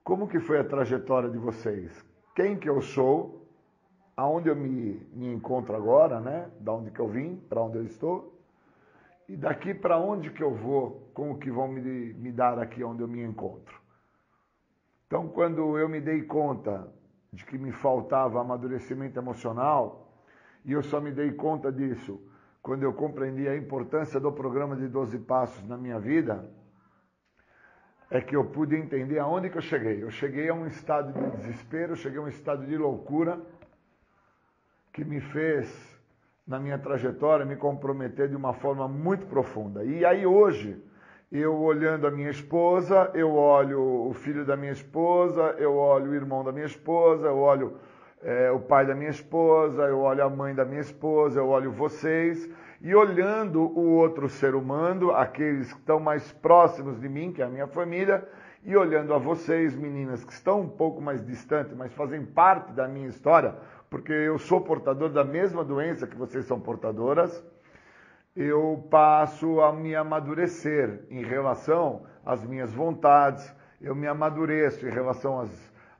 como que foi a trajetória de vocês, quem que eu sou, aonde eu me encontro agora, né? Da onde que eu vim, para onde eu estou, e daqui para onde que eu vou, com o que vão me dar aqui onde eu me encontro. Então, quando eu me dei conta de que me faltava amadurecimento emocional, e eu só me dei conta disso quando eu compreendi a importância do programa de 12 Passos na minha vida, é que eu pude entender aonde que eu cheguei. Eu cheguei a um estado de desespero, eu cheguei a um estado de loucura, que me fez, na minha trajetória, me comprometer de uma forma muito profunda. E aí hoje, eu olhando a minha esposa, eu olho o filho da minha esposa, eu olho o irmão da minha esposa, eu olho o pai da minha esposa, eu olho a mãe da minha esposa, eu olho vocês, e olhando o outro ser humano, aqueles que estão mais próximos de mim, que é a minha família, e olhando a vocês, meninas, que estão um pouco mais distantes, mas fazem parte da minha história, porque eu sou portador da mesma doença que vocês são portadoras, eu passo a me amadurecer em relação às minhas vontades, eu me amadureço em relação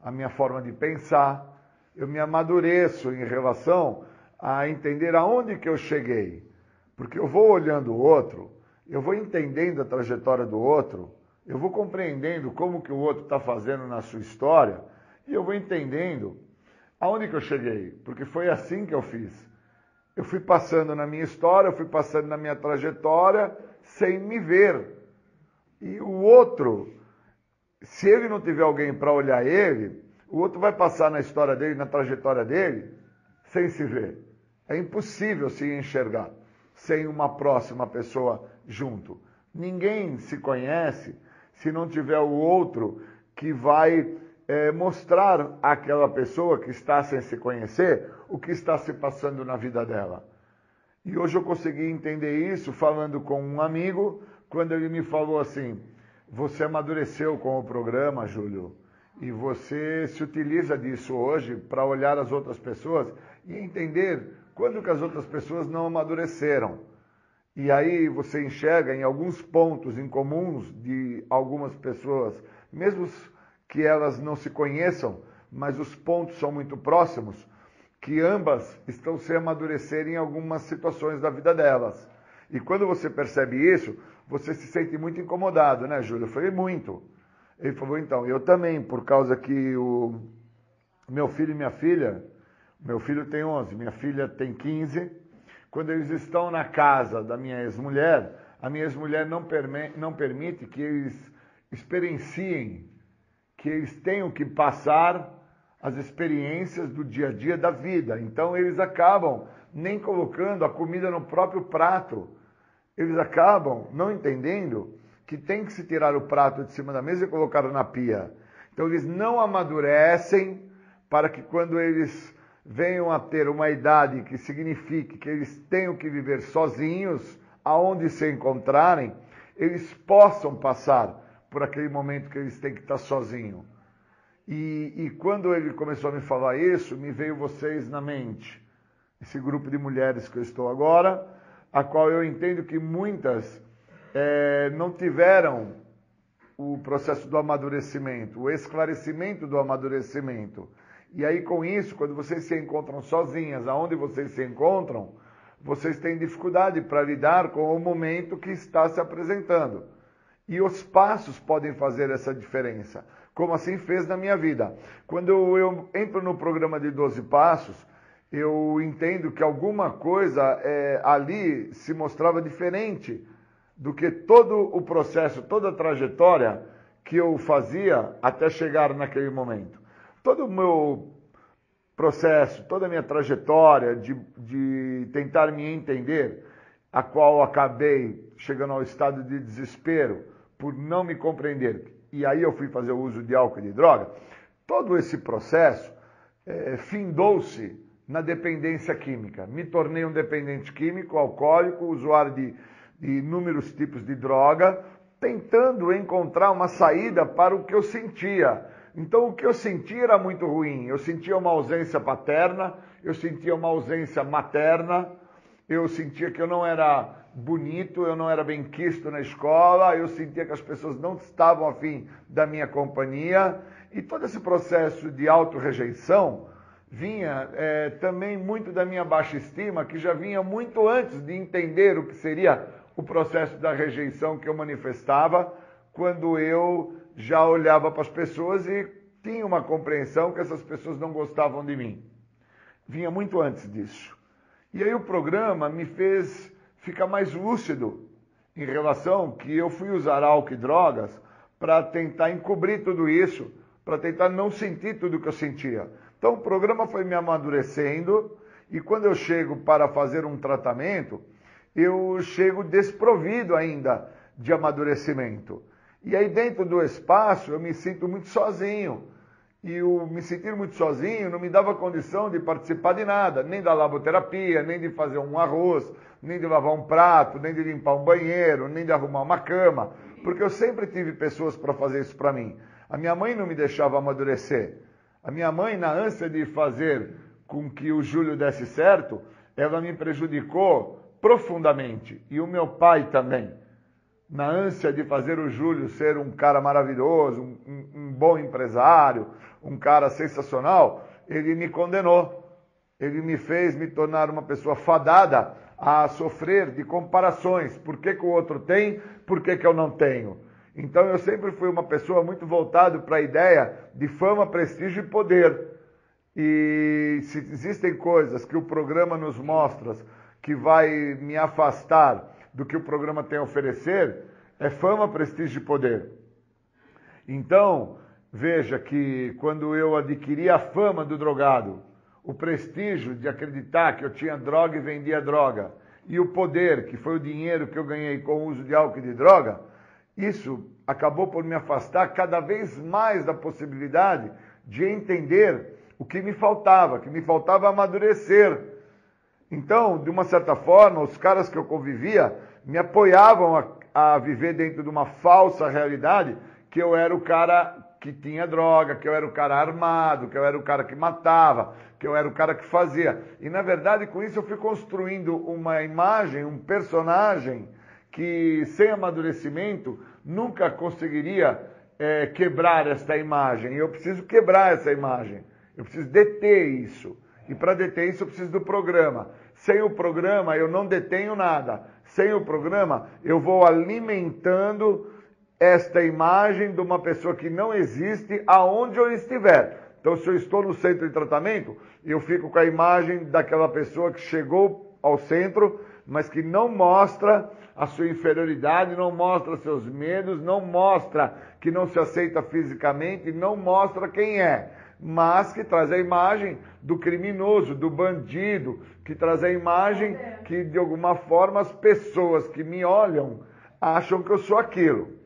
à minha forma de pensar, eu me amadureço em relação a entender aonde que eu cheguei. Porque eu vou olhando o outro, eu vou entendendo a trajetória do outro, eu vou compreendendo como que o outro está fazendo na sua história, e eu vou entendendo aonde que eu cheguei, porque foi assim que eu fiz. Eu fui passando na minha história, eu fui passando na minha trajetória, sem me ver. E o outro, se ele não tiver alguém para olhar ele, o outro vai passar na história dele, na trajetória dele, sem se ver. É impossível se enxergar sem uma próxima pessoa junto. Ninguém se conhece se não tiver o outro que vai mostrar àquela pessoa que está sem se conhecer o que está se passando na vida dela. E hoje eu consegui entender isso falando com um amigo, quando ele me falou assim: você amadureceu com o programa, Júlio, E você se utiliza disso hoje para olhar as outras pessoas e entender quando que as outras pessoas não amadureceram. E aí você enxerga em alguns pontos incomuns de algumas pessoas, mesmo que elas não se conheçam, mas os pontos são muito próximos, que ambas estão se amadurecerem em algumas situações da vida delas. E quando você percebe isso, você se sente muito incomodado, né, Júlio? Eu falei, muito. Ele falou, então, eu também, por causa que o meu filho e minha filha, meu filho tem 11, minha filha tem 15, quando eles estão na casa da minha ex-mulher, a minha ex-mulher não permite que eles experienciem, que eles tenham que passar as experiências do dia a dia da vida. Então eles acabam nem colocando a comida no próprio prato. Eles acabam não entendendo que tem que se tirar o prato de cima da mesa e colocar na pia. Então eles não amadurecem para que quando eles venham a ter uma idade que signifique que eles tenham que viver sozinhos, aonde se encontrarem, eles possam passar por aquele momento que eles têm que estar sozinhos. E quando ele começou a me falar isso, me veio vocês na mente. Esse grupo de mulheres que eu estou agora, a qual eu entendo que muitas não tiveram o processo do amadurecimento, o esclarecimento do amadurecimento. E aí com isso, quando vocês se encontram sozinhas, aonde vocês se encontram, vocês têm dificuldade para lidar com o momento que está se apresentando. E os passos podem fazer essa diferença, como assim fez na minha vida. Quando eu entro no programa de 12 Passos, eu entendo que alguma coisa ali se mostrava diferente do que todo o processo, toda a trajetória que eu fazia até chegar naquele momento. Todo o meu processo, toda a minha trajetória de tentar me entender, a qual acabei chegando ao estado de desespero por não me compreender, e aí eu fui fazer o uso de álcool e de droga, todo esse processo findou-se na dependência química. Me tornei um dependente químico, alcoólico, usuário de inúmeros tipos de droga, tentando encontrar uma saída para o que eu sentia. Então o que eu sentia era muito ruim. Eu sentia uma ausência paterna, eu sentia uma ausência materna, eu sentia que eu não era bonito, eu não era bem quisto na escola, eu sentia que as pessoas não estavam afim da minha companhia. E todo esse processo de autorrejeição vinha também muito da minha baixa estima, que já vinha muito antes de entender o que seria o processo da rejeição que eu manifestava, quando eu já olhava para as pessoas e tinha uma compreensão que essas pessoas não gostavam de mim. Vinha muito antes disso. E aí o programa me fez ficar mais lúcido em relação que eu fui usar álcool e drogas para tentar encobrir tudo isso, para tentar não sentir tudo o que eu sentia. Então o programa foi me amadurecendo e quando eu chego para fazer um tratamento, eu chego desprovido ainda de amadurecimento. E aí dentro do espaço eu me sinto muito sozinho. E o me sentir muito sozinho não me dava condição de participar de nada, nem da laboterapia, nem de fazer um arroz, nem de lavar um prato, nem de limpar um banheiro, nem de arrumar uma cama, porque eu sempre tive pessoas para fazer isso para mim. A minha mãe não me deixava amadurecer. A minha mãe, na ânsia de fazer com que o Júlio desse certo, ela me prejudicou profundamente. E o meu pai também. Na ânsia de fazer o Júlio ser um cara maravilhoso, um bom empresário, um cara sensacional, ele me condenou. Ele me fez me tornar uma pessoa fadada a sofrer de comparações. Por que o outro tem, por que eu não tenho? Então eu sempre fui uma pessoa muito voltada para a ideia de fama, prestígio e poder. E se existem coisas que o programa nos mostra que vai me afastar do que o programa tem a oferecer, é fama, prestígio e poder. Então, veja que quando eu adquiri a fama do drogado, o prestígio de acreditar que eu tinha droga e vendia droga, e o poder, que foi o dinheiro que eu ganhei com o uso de álcool e de droga, isso acabou por me afastar cada vez mais da possibilidade de entender o que me faltava amadurecer. Então, de uma certa forma, os caras que eu convivia me apoiavam a viver dentro de uma falsa realidade que eu era o cara que tinha droga, que eu era o cara armado, que eu era o cara que matava, que eu era o cara que fazia. E, na verdade, com isso eu fui construindo uma imagem, um personagem que, sem amadurecimento, nunca conseguiria quebrar esta imagem. E eu preciso quebrar essa imagem. Eu preciso deter isso. E para deter isso eu preciso do programa. Sem o programa eu não detenho nada. Sem o programa eu vou alimentando esta imagem de uma pessoa que não existe aonde eu estiver. Então, se eu estou no centro de tratamento, eu fico com a imagem daquela pessoa que chegou ao centro, mas que não mostra a sua inferioridade, não mostra seus medos, não mostra que não se aceita fisicamente, não mostra quem é, mas que traz a imagem do criminoso, do bandido, que traz a imagem que, de alguma forma, as pessoas que me olham acham que eu sou aquilo.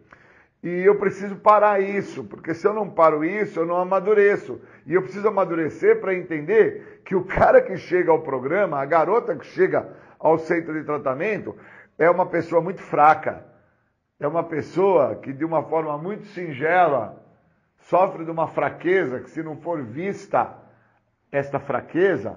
E eu preciso parar isso, porque se eu não paro isso, eu não amadureço. E eu preciso amadurecer para entender que o cara que chega ao programa, a garota que chega ao centro de tratamento, é uma pessoa muito fraca. É uma pessoa que, de uma forma muito singela, sofre de uma fraqueza que, se não for vista essa fraqueza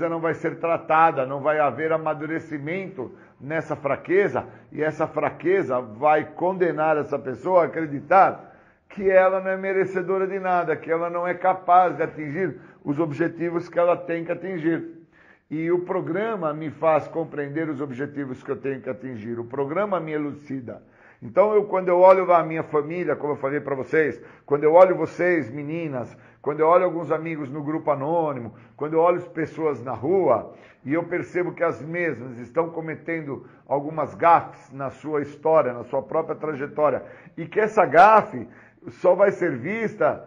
não vai ser tratada, não vai haver amadurecimento nessa fraqueza, e essa fraqueza vai condenar essa pessoa a acreditar que ela não é merecedora de nada, que ela não é capaz de atingir os objetivos que ela tem que atingir. E o programa me faz compreender os objetivos que eu tenho que atingir, o programa me elucida. Então, quando eu olho a minha família, como eu falei para vocês, quando eu olho vocês, meninas, quando eu olho alguns amigos no grupo anônimo, quando eu olho as pessoas na rua, e eu percebo que as mesmas estão cometendo algumas gafes na sua história, na sua própria trajetória, e que essa gafe só vai ser vista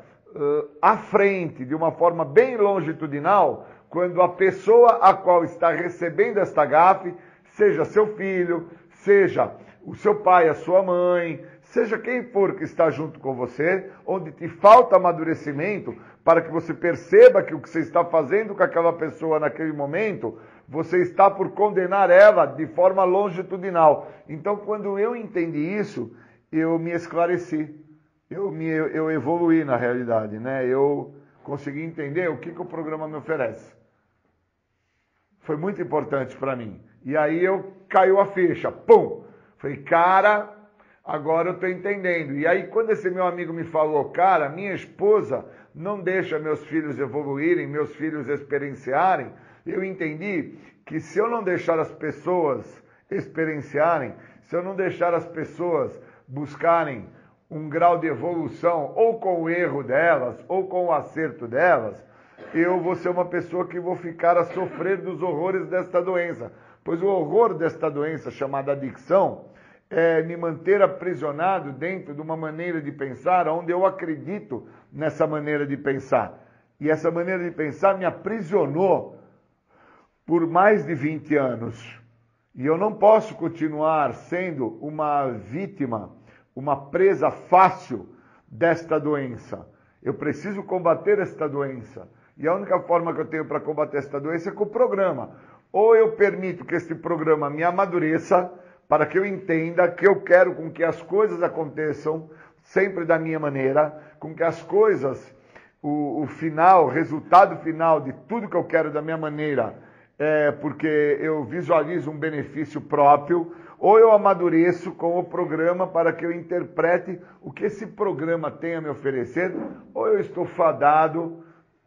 à frente, de uma forma bem longitudinal, quando a pessoa a qual está recebendo esta gafe, seja seu filho, seja o seu pai, a sua mãe, seja quem for que está junto com você, onde te falta amadurecimento, para que você perceba que o que você está fazendo com aquela pessoa naquele momento, você está por condenar ela de forma longitudinal. Então, quando eu entendi isso, eu me esclareci, eu evoluí na realidade, né? Eu consegui entender o que o programa me oferece. Foi muito importante para mim. E aí caiu a ficha, pum! Falei, cara, agora eu estou entendendo. E aí, quando esse meu amigo me falou, cara, minha esposa não deixa meus filhos evoluírem, meus filhos experienciarem, eu entendi que se eu não deixar as pessoas experienciarem, se eu não deixar as pessoas buscarem um grau de evolução, ou com o erro delas, ou com o acerto delas, eu vou ser uma pessoa que vou ficar a sofrer dos horrores desta doença. Pois o horror desta doença chamada adicção é me manter aprisionado dentro de uma maneira de pensar onde eu acredito nessa maneira de pensar. E essa maneira de pensar me aprisionou por mais de 20 anos. E eu não posso continuar sendo uma vítima, uma presa fácil desta doença. Eu preciso combater esta doença. E a única forma que eu tenho para combater esta doença é com o programa. Ou eu permito que este programa me amadureça para que eu entenda que eu quero com que as coisas aconteçam sempre da minha maneira, com que as coisas, o resultado final de tudo que eu quero da minha maneira, porque eu visualizo um benefício próprio, ou eu amadureço com o programa para que eu interprete o que esse programa tem a me oferecer, ou eu estou fadado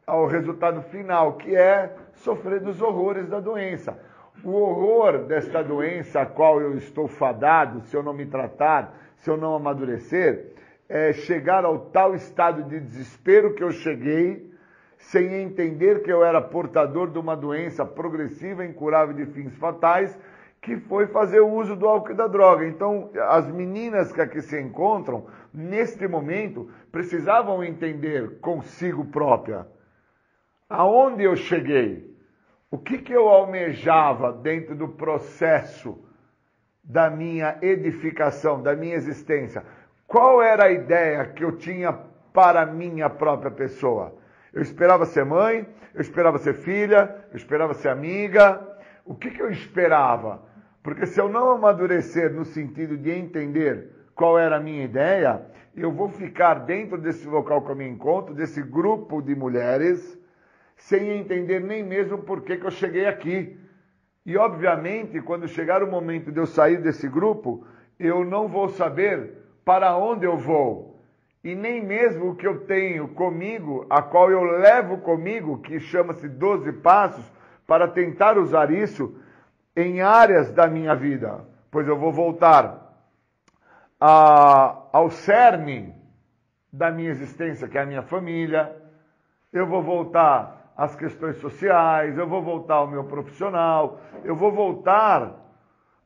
ao resultado final, que é sofrer dos horrores da doença. O horror desta doença a qual eu estou fadado, se eu não me tratar, se eu não amadurecer, é chegar ao tal estado de desespero que eu cheguei, sem entender que eu era portador de uma doença progressiva, incurável de fins fatais, que foi fazer o uso do álcool e da droga. Então, as meninas que aqui se encontram, neste momento, precisavam entender consigo própria aonde eu cheguei, o que eu almejava dentro do processo da minha edificação, da minha existência. Qual era a ideia que eu tinha para a minha própria pessoa? Eu esperava ser mãe, eu esperava ser filha, eu esperava ser amiga. O que eu esperava? Porque se eu não amadurecer no sentido de entender qual era a minha ideia, eu vou ficar dentro desse local que eu me encontro, desse grupo de mulheres, sem entender nem mesmo por que eu cheguei aqui. E, obviamente, quando chegar o momento de eu sair desse grupo, eu não vou saber para onde eu vou. E nem mesmo o que eu tenho comigo, a qual eu levo comigo, que chama-se 12 Passos, para tentar usar isso em áreas da minha vida. Pois eu vou voltar ao cerne da minha existência, que é a minha família. Eu vou voltar às questões sociais, eu vou voltar ao meu profissional, eu vou voltar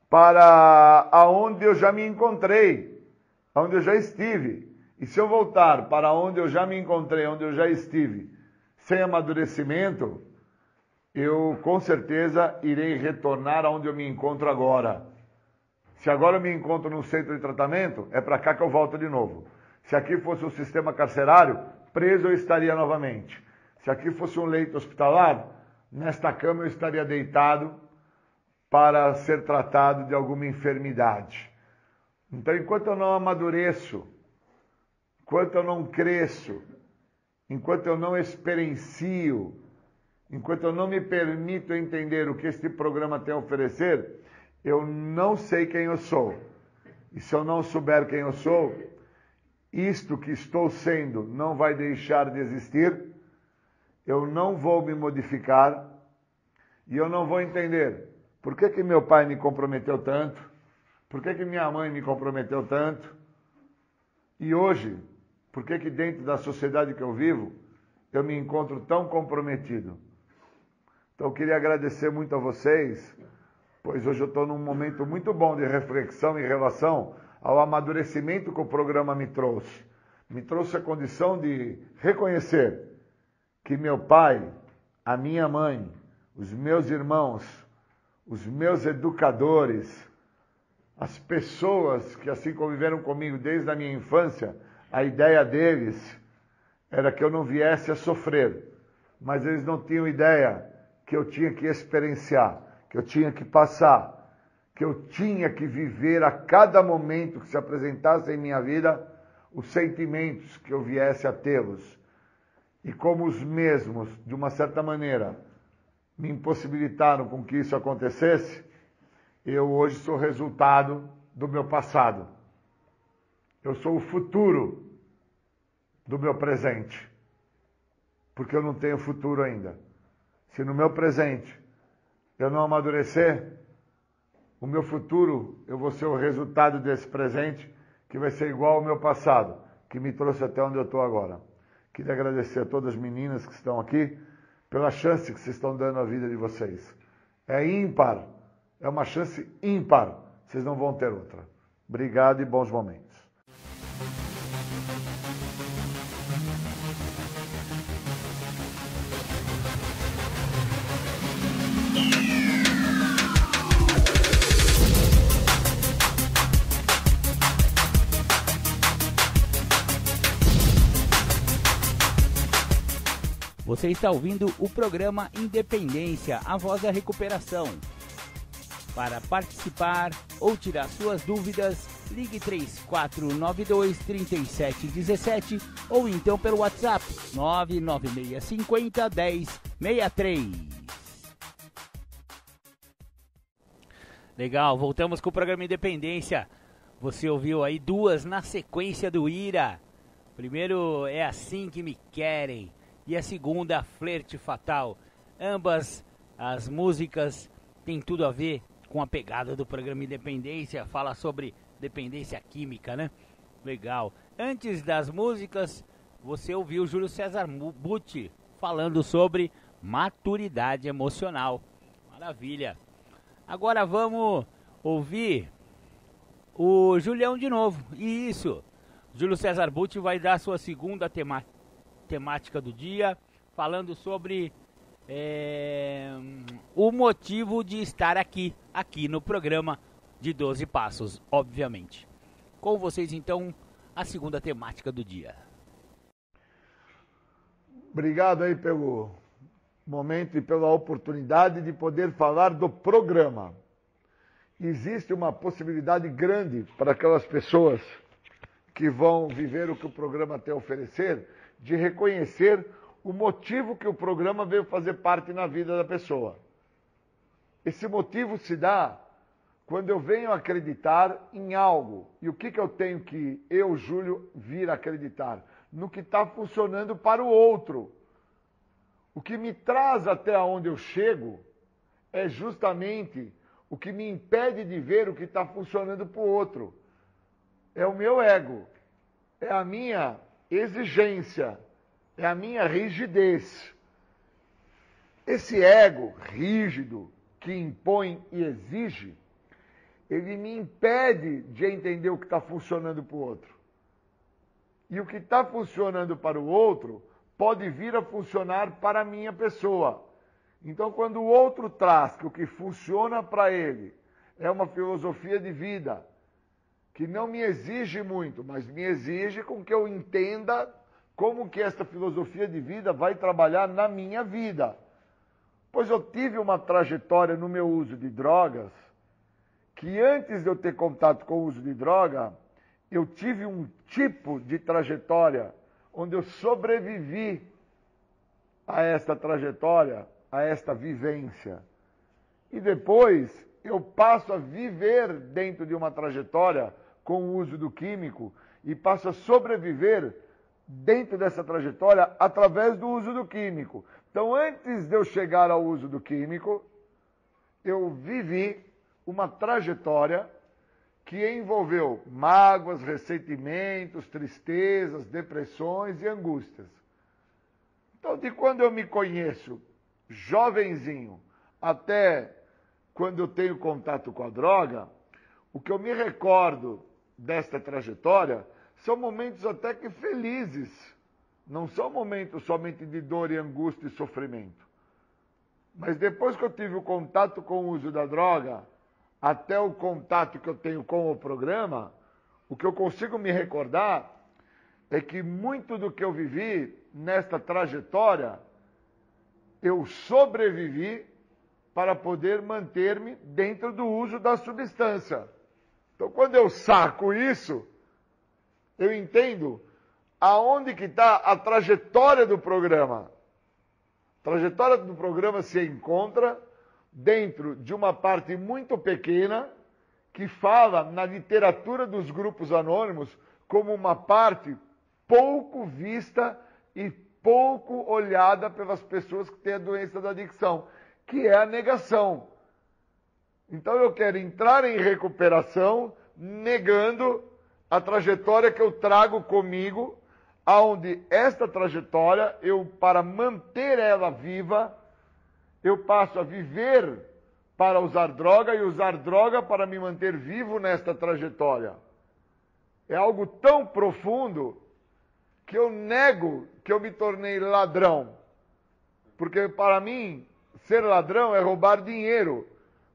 para aonde eu já me encontrei, aonde eu já estive. E se eu voltar para onde eu já me encontrei, onde eu já estive, sem amadurecimento, eu com certeza irei retornar aonde eu me encontro agora. Se agora eu me encontro num centro de tratamento, é para cá que eu volto de novo. Se aqui fosse um sistema carcerário, preso eu estaria novamente. Se aqui fosse um leito hospitalar, nesta cama eu estaria deitado para ser tratado de alguma enfermidade. Então, enquanto eu não amadureço, enquanto eu não cresço, enquanto eu não experiencio, enquanto eu não me permito entender o que este programa tem a oferecer, eu não sei quem eu sou. E se eu não souber quem eu sou, isto que estou sendo não vai deixar de existir, eu não vou me modificar e eu não vou entender por que meu pai me comprometeu tanto, por que minha mãe me comprometeu tanto, e hoje, por que dentro da sociedade que eu vivo, eu me encontro tão comprometido. Então eu queria agradecer muito a vocês, pois hoje eu estou num momento muito bom de reflexão em relação ao amadurecimento que o programa me trouxe. Me trouxe a condição de reconhecer que meu pai, a minha mãe, os meus irmãos, os meus educadores, as pessoas que assim conviveram comigo desde a minha infância, a ideia deles era que eu não viesse a sofrer, mas eles não tinham ideia que eu tinha que experienciar, que eu tinha que passar, que eu tinha que viver a cada momento que se apresentasse em minha vida os sentimentos que eu viesse a tê-los. E como os mesmos, de uma certa maneira, me impossibilitaram com que isso acontecesse, eu hoje sou resultado do meu passado. Eu sou o futuro do meu presente. Porque eu não tenho futuro ainda. Se no meu presente eu não amadurecer, o meu futuro, eu vou ser o resultado desse presente, que vai ser igual ao meu passado, que me trouxe até onde eu estou agora. Queria agradecer a todas as meninas que estão aqui, pela chance que vocês estão dando à vida de vocês. É ímpar, é uma chance ímpar, vocês não vão ter outra. Obrigado e bons momentos. Você está ouvindo o programa Independência, a voz da recuperação. Para participar ou tirar suas dúvidas, ligue 3492-3717 ou então pelo WhatsApp 99650-1063. Legal, voltamos com o programa Independência. Você ouviu aí duas na sequência do Ira. Primeiro é Assim Que Me Querem. E a segunda, Flerte Fatal. Ambas as músicas têm tudo a ver com a pegada do programa Independência. Fala sobre dependência química, né? Legal. Antes das músicas, você ouviu o Júlio César Butti falando sobre maturidade emocional. Maravilha. Agora vamos ouvir o Julião de novo. Isso. Júlio César Butti vai dar sua segunda temática do dia, falando sobre o motivo de estar aqui no programa de 12 Passos, obviamente. Com vocês, então, a segunda temática do dia. Obrigado aí pelo momento e pela oportunidade de poder falar do programa. Existe uma possibilidade grande para aquelas pessoas que vão viver o que o programa tem a oferecer, de reconhecer o motivo que o programa veio fazer parte na vida da pessoa. Esse motivo se dá quando eu venho acreditar em algo. E o que eu tenho que, eu, Júlio, vir acreditar? No que está funcionando para o outro. O que me traz até onde eu chego é justamente o que me impede de ver o que está funcionando para o outro. É o meu ego, é a minha exigência, é a minha rigidez. Esse ego rígido que impõe e exige, ele me impede de entender o que está funcionando para o outro. E o que está funcionando para o outro pode vir a funcionar para a minha pessoa. Então, quando o outro traz que o que funciona para ele é uma filosofia de vida, que não me exige muito, mas me exige com que eu entenda como que esta filosofia de vida vai trabalhar na minha vida. Pois eu tive uma trajetória no meu uso de drogas, que antes de eu ter contato com o uso de droga, eu tive um tipo de trajetória onde eu sobrevivi a esta trajetória, a esta vivência. E depois eu passo a viver dentro de uma trajetória com o uso do químico e passo a sobreviver dentro dessa trajetória através do uso do químico. Então, antes de eu chegar ao uso do químico, eu vivi uma trajetória que envolveu mágoas, ressentimentos, tristezas, depressões e angústias. Então, de quando eu me conheço jovenzinho até quando eu tenho contato com a droga, o que eu me recordo desta trajetória são momentos até que felizes. Não são momentos somente de dor e angústia e sofrimento. Mas depois que eu tive o contato com o uso da droga, até o contato que eu tenho com o programa, o que eu consigo me recordar é que muito do que eu vivi nesta trajetória, eu sobrevivi para poder manter-me dentro do uso da substância. Então, quando eu saco isso, eu entendo aonde que está a trajetória do programa. A trajetória do programa se encontra dentro de uma parte muito pequena que fala na literatura dos grupos anônimos como uma parte pouco vista e pouco olhada pelas pessoas que têm a doença da adicção, que é a negação. Então eu quero entrar em recuperação negando a trajetória que eu trago comigo, aonde esta trajetória, para manter ela viva, eu passo a viver para usar droga e usar droga para me manter vivo nesta trajetória. É algo tão profundo que eu nego que eu me tornei ladrão. Porque para mim, ser ladrão é roubar dinheiro.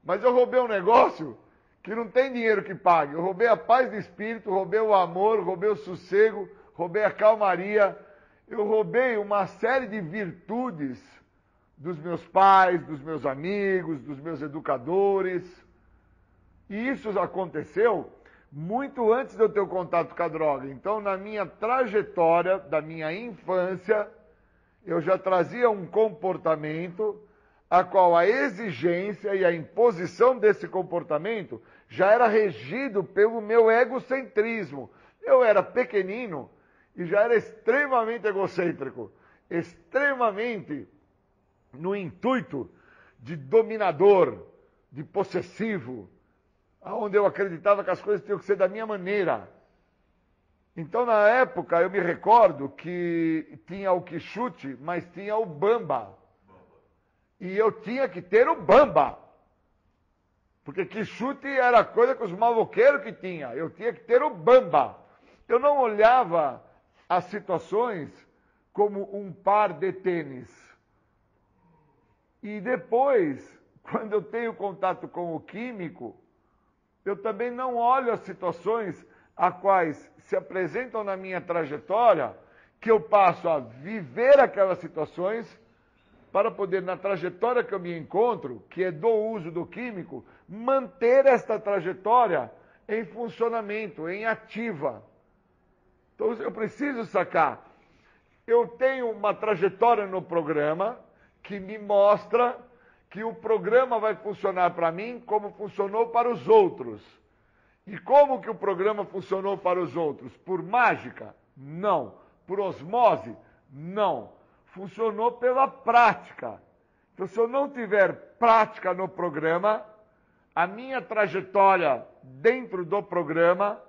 Mas eu roubei um negócio que não tem dinheiro que pague. Eu roubei a paz de espírito, roubei o amor, roubei o sossego, roubei a calmaria. Eu roubei uma série de virtudes dos meus pais, dos meus amigos, dos meus educadores. E isso aconteceu muito antes de eu ter o contato com a droga. Então, na minha trajetória da minha infância, eu já trazia um comportamento a qual a exigência e a imposição desse comportamento já era regido pelo meu egocentrismo. Eu era pequenino e já era extremamente egocêntrico, extremamente no intuito de dominador, de possessivo, onde eu acreditava que as coisas tinham que ser da minha maneira. Então, na época, eu me recordo que tinha o quichute, mas tinha o bamba. E eu tinha que ter o bamba. Porque quichute era coisa que os maloqueiros que tinha. Eu tinha que ter o bamba. Eu não olhava as situações como um par de tênis. E depois, quando eu tenho contato com o químico, eu também não olho as situações a quais se apresentam na minha trajetória, que eu passo a viver aquelas situações para poder, na trajetória que eu me encontro, que é do uso do químico, manter esta trajetória em funcionamento, em ativa. Então eu preciso sacar. Eu tenho uma trajetória no programa que me mostra que o programa vai funcionar para mim como funcionou para os outros. E como que o programa funcionou para os outros? Por mágica? Não. Por osmose? Não. Funcionou pela prática. Então, se eu não tiver prática no programa, a minha trajetória dentro do programa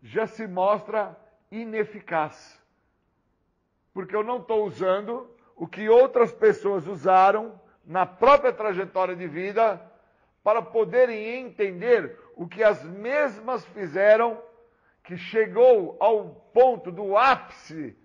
já se mostra ineficaz. Porque eu não estou usando o que outras pessoas usaram na própria trajetória de vida para poderem entender o que as mesmas fizeram, que chegou ao ponto do ápice,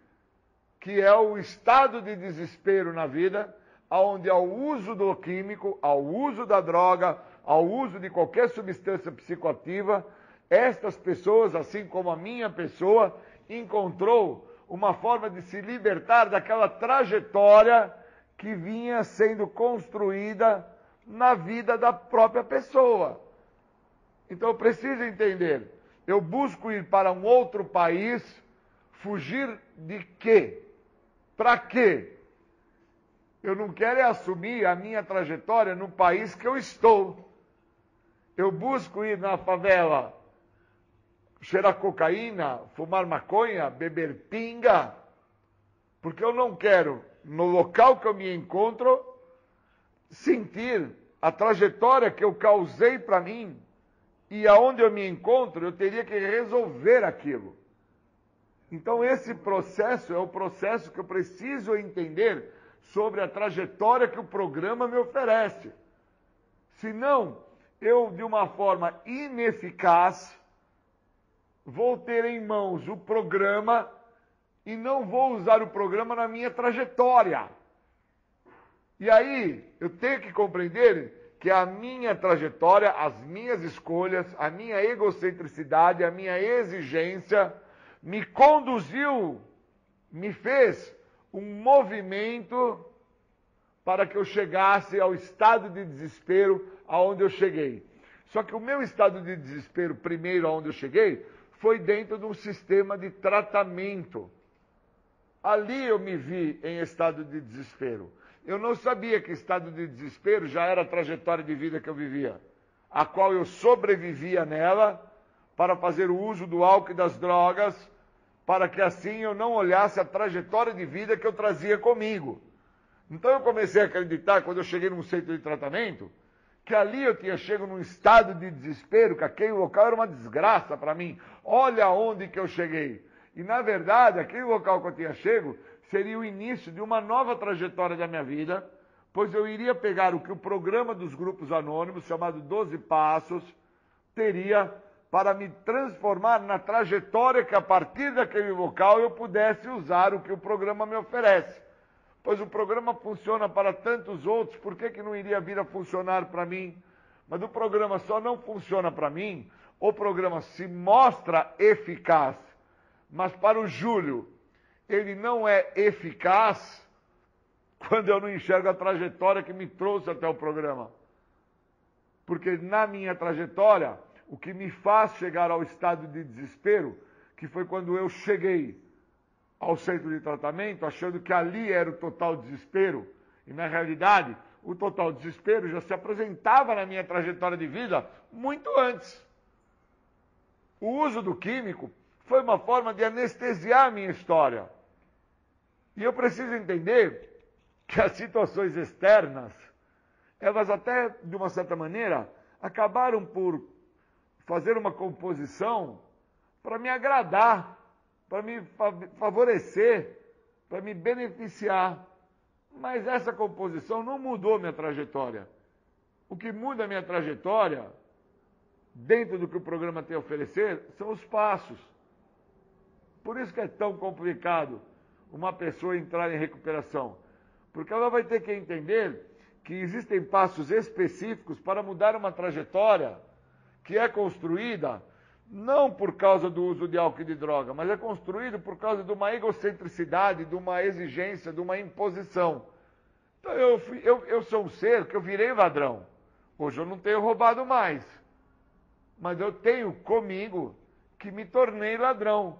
que é o estado de desespero na vida, onde ao uso do químico, ao uso da droga, ao uso de qualquer substância psicoativa, estas pessoas, assim como a minha pessoa, encontrou uma forma de se libertar daquela trajetória que vinha sendo construída na vida da própria pessoa. Então eu preciso entender, eu busco ir para um outro país, fugir de quê? Para quê? Eu não quero assumir a minha trajetória no país que eu estou. Eu busco ir na favela, cheirar cocaína, fumar maconha, beber pinga, porque eu não quero, no local que eu me encontro, sentir a trajetória que eu causei para mim, e aonde eu me encontro, eu teria que resolver aquilo. Então esse processo é o processo que eu preciso entender sobre a trajetória que o programa me oferece. Senão, eu, de uma forma ineficaz, vou ter em mãos o programa e não vou usar o programa na minha trajetória. E aí, eu tenho que compreender que a minha trajetória, as minhas escolhas, a minha egocentricidade, a minha exigência, me conduziu, me fez um movimento para que eu chegasse ao estado de desespero aonde eu cheguei. Só que o meu estado de desespero, primeiro aonde eu cheguei, foi dentro de um sistema de tratamento. Ali eu me vi em estado de desespero. Eu não sabia que estado de desespero já era a trajetória de vida que eu vivia, a qual eu sobrevivia nela para fazer o uso do álcool e das drogas, para que assim eu não olhasse a trajetória de vida que eu trazia comigo. Então eu comecei a acreditar, quando eu cheguei num centro de tratamento, que ali eu tinha chegado num estado de desespero, que aquele local era uma desgraça para mim. Olha onde que eu cheguei. E na verdade, aquele local que eu tinha chego seria o início de uma nova trajetória da minha vida, pois eu iria pegar o que o programa dos grupos anônimos, chamado 12 Passos, teria para me transformar na trajetória que a partir daquele local eu pudesse usar o que o programa me oferece. Pois o programa funciona para tantos outros, por que não iria vir a funcionar para mim? Mas o programa só não funciona para mim, o programa se mostra eficaz, mas para o Júlio, ele não é eficaz quando eu não enxergo a trajetória que me trouxe até o programa. Porque na minha trajetória, o que me faz chegar ao estado de desespero, que foi quando eu cheguei ao centro de tratamento, achando que ali era o total desespero, e na realidade, o total desespero já se apresentava na minha trajetória de vida muito antes. O uso do químico foi uma forma de anestesiar a minha história. E eu preciso entender que as situações externas, elas até, de uma certa maneira, acabaram por fazer uma composição para me agradar, para me favorecer, para me beneficiar. Mas essa composição não mudou minha trajetória. O que muda a minha trajetória, dentro do que o programa tem a oferecer, são os passos. Por isso que é tão complicado uma pessoa entrar em recuperação. Porque ela vai ter que entender que existem passos específicos para mudar uma trajetória que é construída não por causa do uso de álcool e de droga, mas é construído por causa de uma egocentricidade, de uma exigência, de uma imposição. Então eu sou um ser que eu virei ladrão. Hoje eu não tenho roubado mais. Mas eu tenho comigo que me tornei ladrão.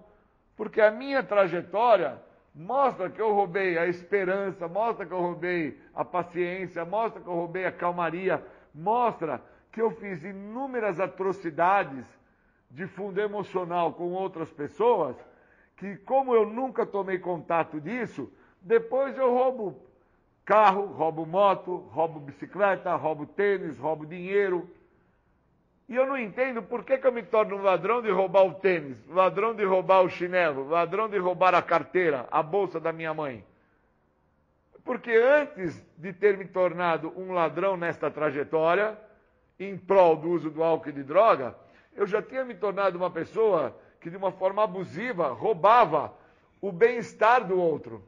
Porque a minha trajetória mostra que eu roubei a esperança, mostra que eu roubei a paciência, mostra que eu roubei a calmaria, mostra que eu fiz inúmeras atrocidades de fundo emocional com outras pessoas, que como eu nunca tomei contato disso, depois eu roubo carro, roubo moto, roubo bicicleta, roubo tênis, roubo dinheiro. E eu não entendo por que eu me torno um ladrão de roubar o tênis, ladrão de roubar o chinelo, ladrão de roubar a carteira, a bolsa da minha mãe. Porque antes de ter me tornado um ladrão nesta trajetória, em prol do uso do álcool e de droga, eu já tinha me tornado uma pessoa que de uma forma abusiva roubava o bem-estar do outro.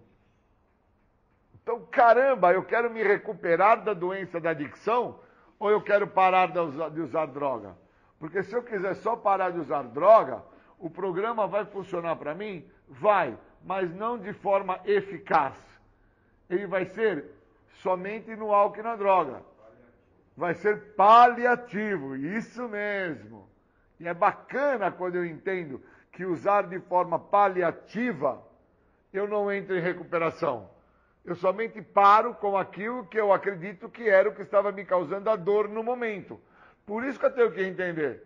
Então, caramba, eu quero me recuperar da doença da adicção ou eu quero parar de usar droga? Porque se eu quiser só parar de usar droga, o programa vai funcionar para mim? Vai, mas não de forma eficaz. Ele vai ser somente no álcool e na droga. Vai ser paliativo, isso mesmo. E é bacana quando eu entendo que usar de forma paliativa, eu não entro em recuperação. Eu somente paro com aquilo que eu acredito que era o que estava me causando a dor no momento. Por isso que eu tenho que entender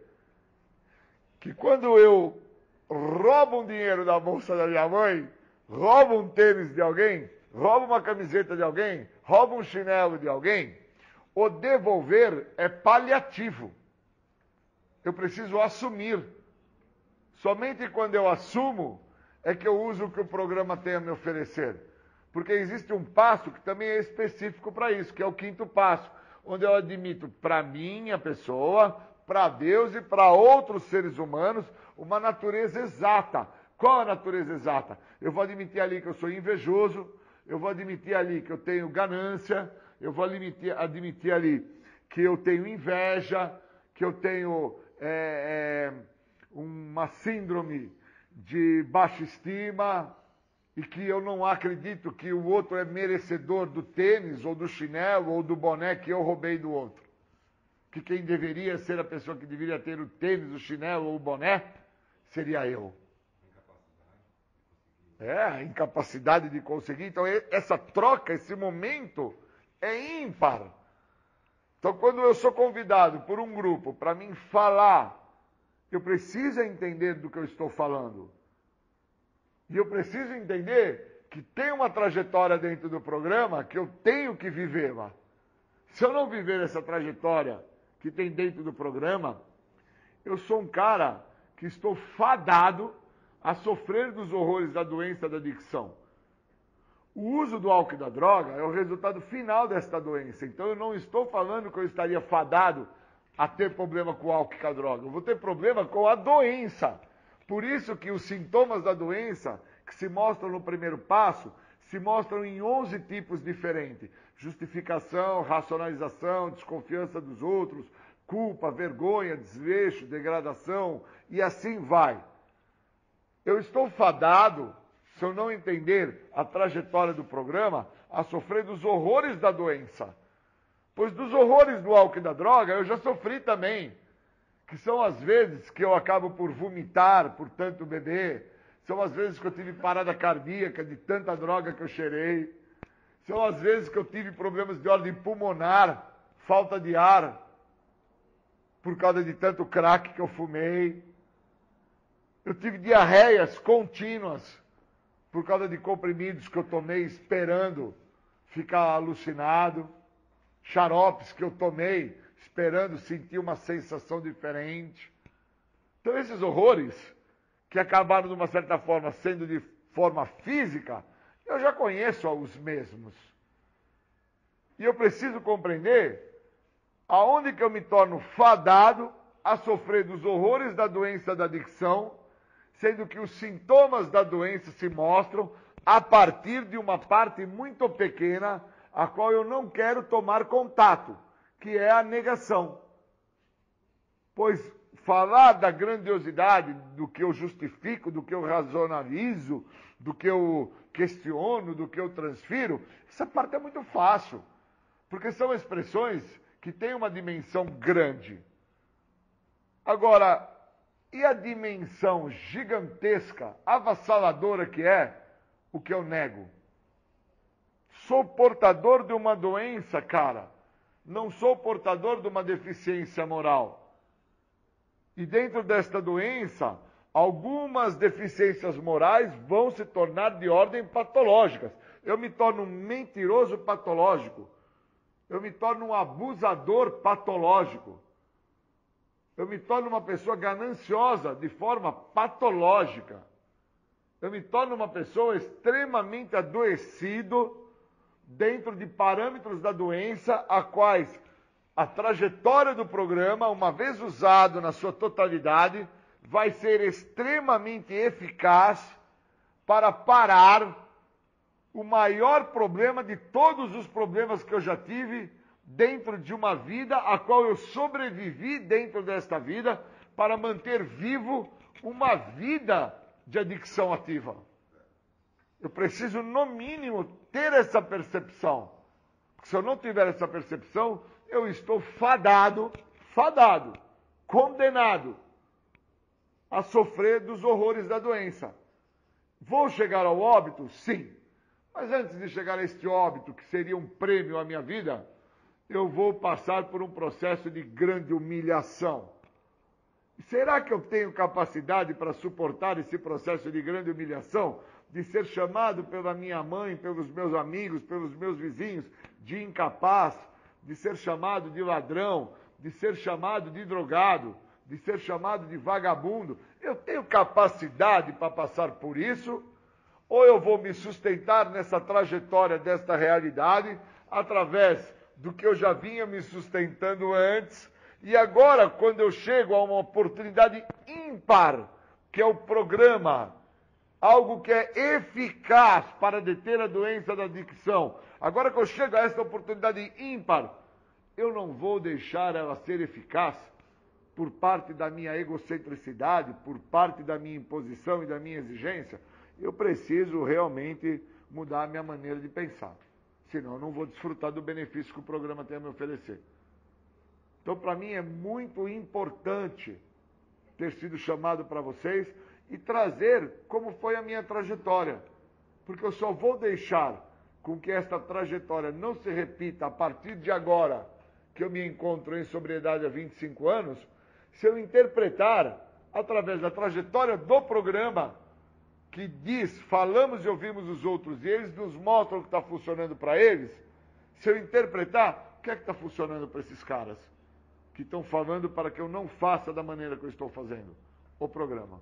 que quando eu roubo um dinheiro da bolsa da minha mãe, roubo um tênis de alguém, roubo uma camiseta de alguém, roubo um chinelo de alguém, o devolver é paliativo. Eu preciso assumir. Somente quando eu assumo é que eu uso o que o programa tem a me oferecer. Porque existe um passo que também é específico para isso, que é o 5º passo, onde eu admito para mim, a pessoa, para Deus e para outros seres humanos, uma natureza exata. Qual a natureza exata? Eu vou admitir ali que eu sou invejoso, eu vou admitir ali que eu tenho ganância, eu vou admitir ali que eu tenho inveja, que eu tenho uma síndrome de baixa estima, e que eu não acredito que o outro é merecedor do tênis, ou do chinelo, ou do boné que eu roubei do outro. Que quem deveria ser a pessoa que deveria ter o tênis, o chinelo ou o boné, seria eu. A incapacidade de conseguir. Então, essa troca, esse momento, é ímpar. Então, quando eu sou convidado por um grupo para mim falar, eu preciso entender do que eu estou falando. E eu preciso entender que tem uma trajetória dentro do programa que eu tenho que viver lá. Se eu não viver essa trajetória que tem dentro do programa, eu sou um cara que estou fadado a sofrer dos horrores da doença da adicção. O uso do álcool e da droga é o resultado final desta doença. Então eu não estou falando que eu estaria fadado a ter problema com o álcool e com a droga. Eu vou ter problema com a doença. Por isso que os sintomas da doença, que se mostram no primeiro passo, se mostram em 11 tipos diferentes. Justificação, racionalização, desconfiança dos outros, culpa, vergonha, desleixo, degradação, e assim vai. Eu estou fadado, se eu não entender a trajetória do programa, a sofrer dos horrores da doença. Pois dos horrores do álcool e da droga, eu já sofri também. Que são as vezes que eu acabo por vomitar, por tanto beber. São as vezes que eu tive parada cardíaca de tanta droga que eu cheirei. São as vezes que eu tive problemas de ordem pulmonar, falta de ar, por causa de tanto crack que eu fumei. Eu tive diarreias contínuas, por causa de comprimidos que eu tomei esperando ficar alucinado. Xaropes que eu tomei esperando sentir uma sensação diferente. Então esses horrores, que acabaram de uma certa forma sendo de forma física, eu já conheço os mesmos. E eu preciso compreender aonde que eu me torno fadado a sofrer dos horrores da doença da adicção, sendo que os sintomas da doença se mostram a partir de uma parte muito pequena, a qual eu não quero tomar contato, que é a negação. Pois falar da grandiosidade, do que eu justifico, do que eu racionalizo, do que eu questiono, do que eu transfiro, essa parte é muito fácil, porque são expressões que têm uma dimensão grande. Agora, e a dimensão gigantesca, avassaladora que é, o que eu nego. Sou portador de uma doença, cara. Não sou portador de uma deficiência moral. E dentro desta doença, algumas deficiências morais vão se tornar de ordem patológicas. Eu me torno um mentiroso patológico. Eu me torno um abusador patológico. Eu me torno uma pessoa gananciosa de forma patológica. Eu me torno uma pessoa extremamente adoecido dentro de parâmetros da doença, a quais a trajetória do programa, uma vez usado na sua totalidade, vai ser extremamente eficaz para parar o maior problema de todos os problemas que eu já tive dentro de uma vida a qual eu sobrevivi dentro desta vida para manter vivo uma vida de adicção ativa. Eu preciso, no mínimo, ter essa percepção. Porque se eu não tiver essa percepção, eu estou fadado, condenado a sofrer dos horrores da doença. Vou chegar ao óbito? Sim. Mas antes de chegar a este óbito, que seria um prêmio à minha vida, eu vou passar por um processo de grande humilhação. Será que eu tenho capacidade para suportar esse processo de grande humilhação? De ser chamado pela minha mãe, pelos meus amigos, pelos meus vizinhos, de incapaz, de ser chamado de ladrão, de ser chamado de drogado, de ser chamado de vagabundo. Eu tenho capacidade para passar por isso? Ou eu vou me sustentar nessa trajetória desta realidade, através do que eu já vinha me sustentando antes, e agora, quando eu chego a uma oportunidade ímpar, que é o programa, algo que é eficaz para deter a doença da adicção, agora que eu chego a essa oportunidade ímpar, eu não vou deixar ela ser eficaz por parte da minha egocentricidade, por parte da minha imposição e da minha exigência. Eu preciso realmente mudar a minha maneira de pensar. Senão eu não vou desfrutar do benefício que o programa tem a me oferecer. Então, para mim, é muito importante ter sido chamado para vocês e trazer como foi a minha trajetória. Porque eu só vou deixar com que esta trajetória não se repita a partir de agora, que eu me encontro em sobriedade há 25 anos, se eu interpretar, através da trajetória do programa, que diz, falamos e ouvimos os outros, e eles nos mostram o que está funcionando para eles, se eu interpretar, o que é que está funcionando para esses caras? Que estão falando para que eu não faça da maneira que eu estou fazendo o programa.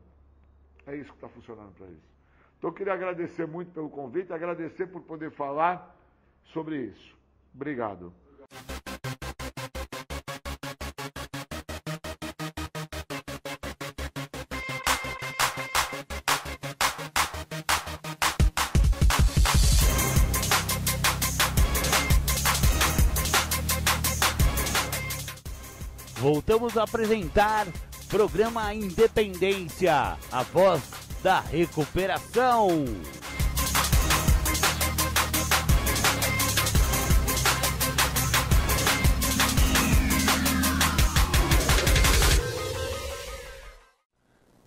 É isso que está funcionando para eles. Então eu queria agradecer muito pelo convite, agradecer por poder falar sobre isso. Obrigado. Voltamos a apresentar programa Independência, a voz da recuperação.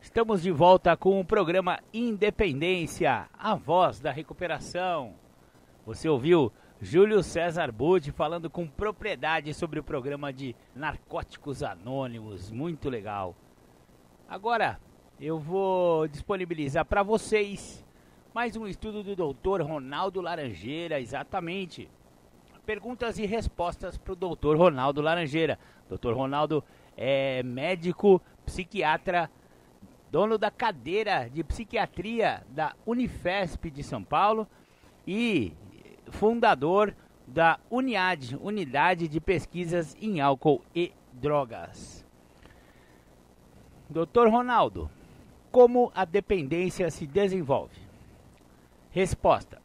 Estamos de volta com o programa Independência, a voz da recuperação. Você ouviu Júlio César Budi falando com propriedade sobre o programa de Narcóticos Anônimos, muito legal. Agora eu vou disponibilizar para vocês mais um estudo do Dr. Ronaldo Laranjeira, exatamente. Perguntas e respostas para o Dr. Ronaldo Laranjeira. Dr. Ronaldo é médico, psiquiatra, dono da cadeira de psiquiatria da Unifesp de São Paulo e fundador da UNIAD, Unidade de Pesquisas em Álcool e Drogas. Dr. Ronaldo, como a dependência se desenvolve? Resposta.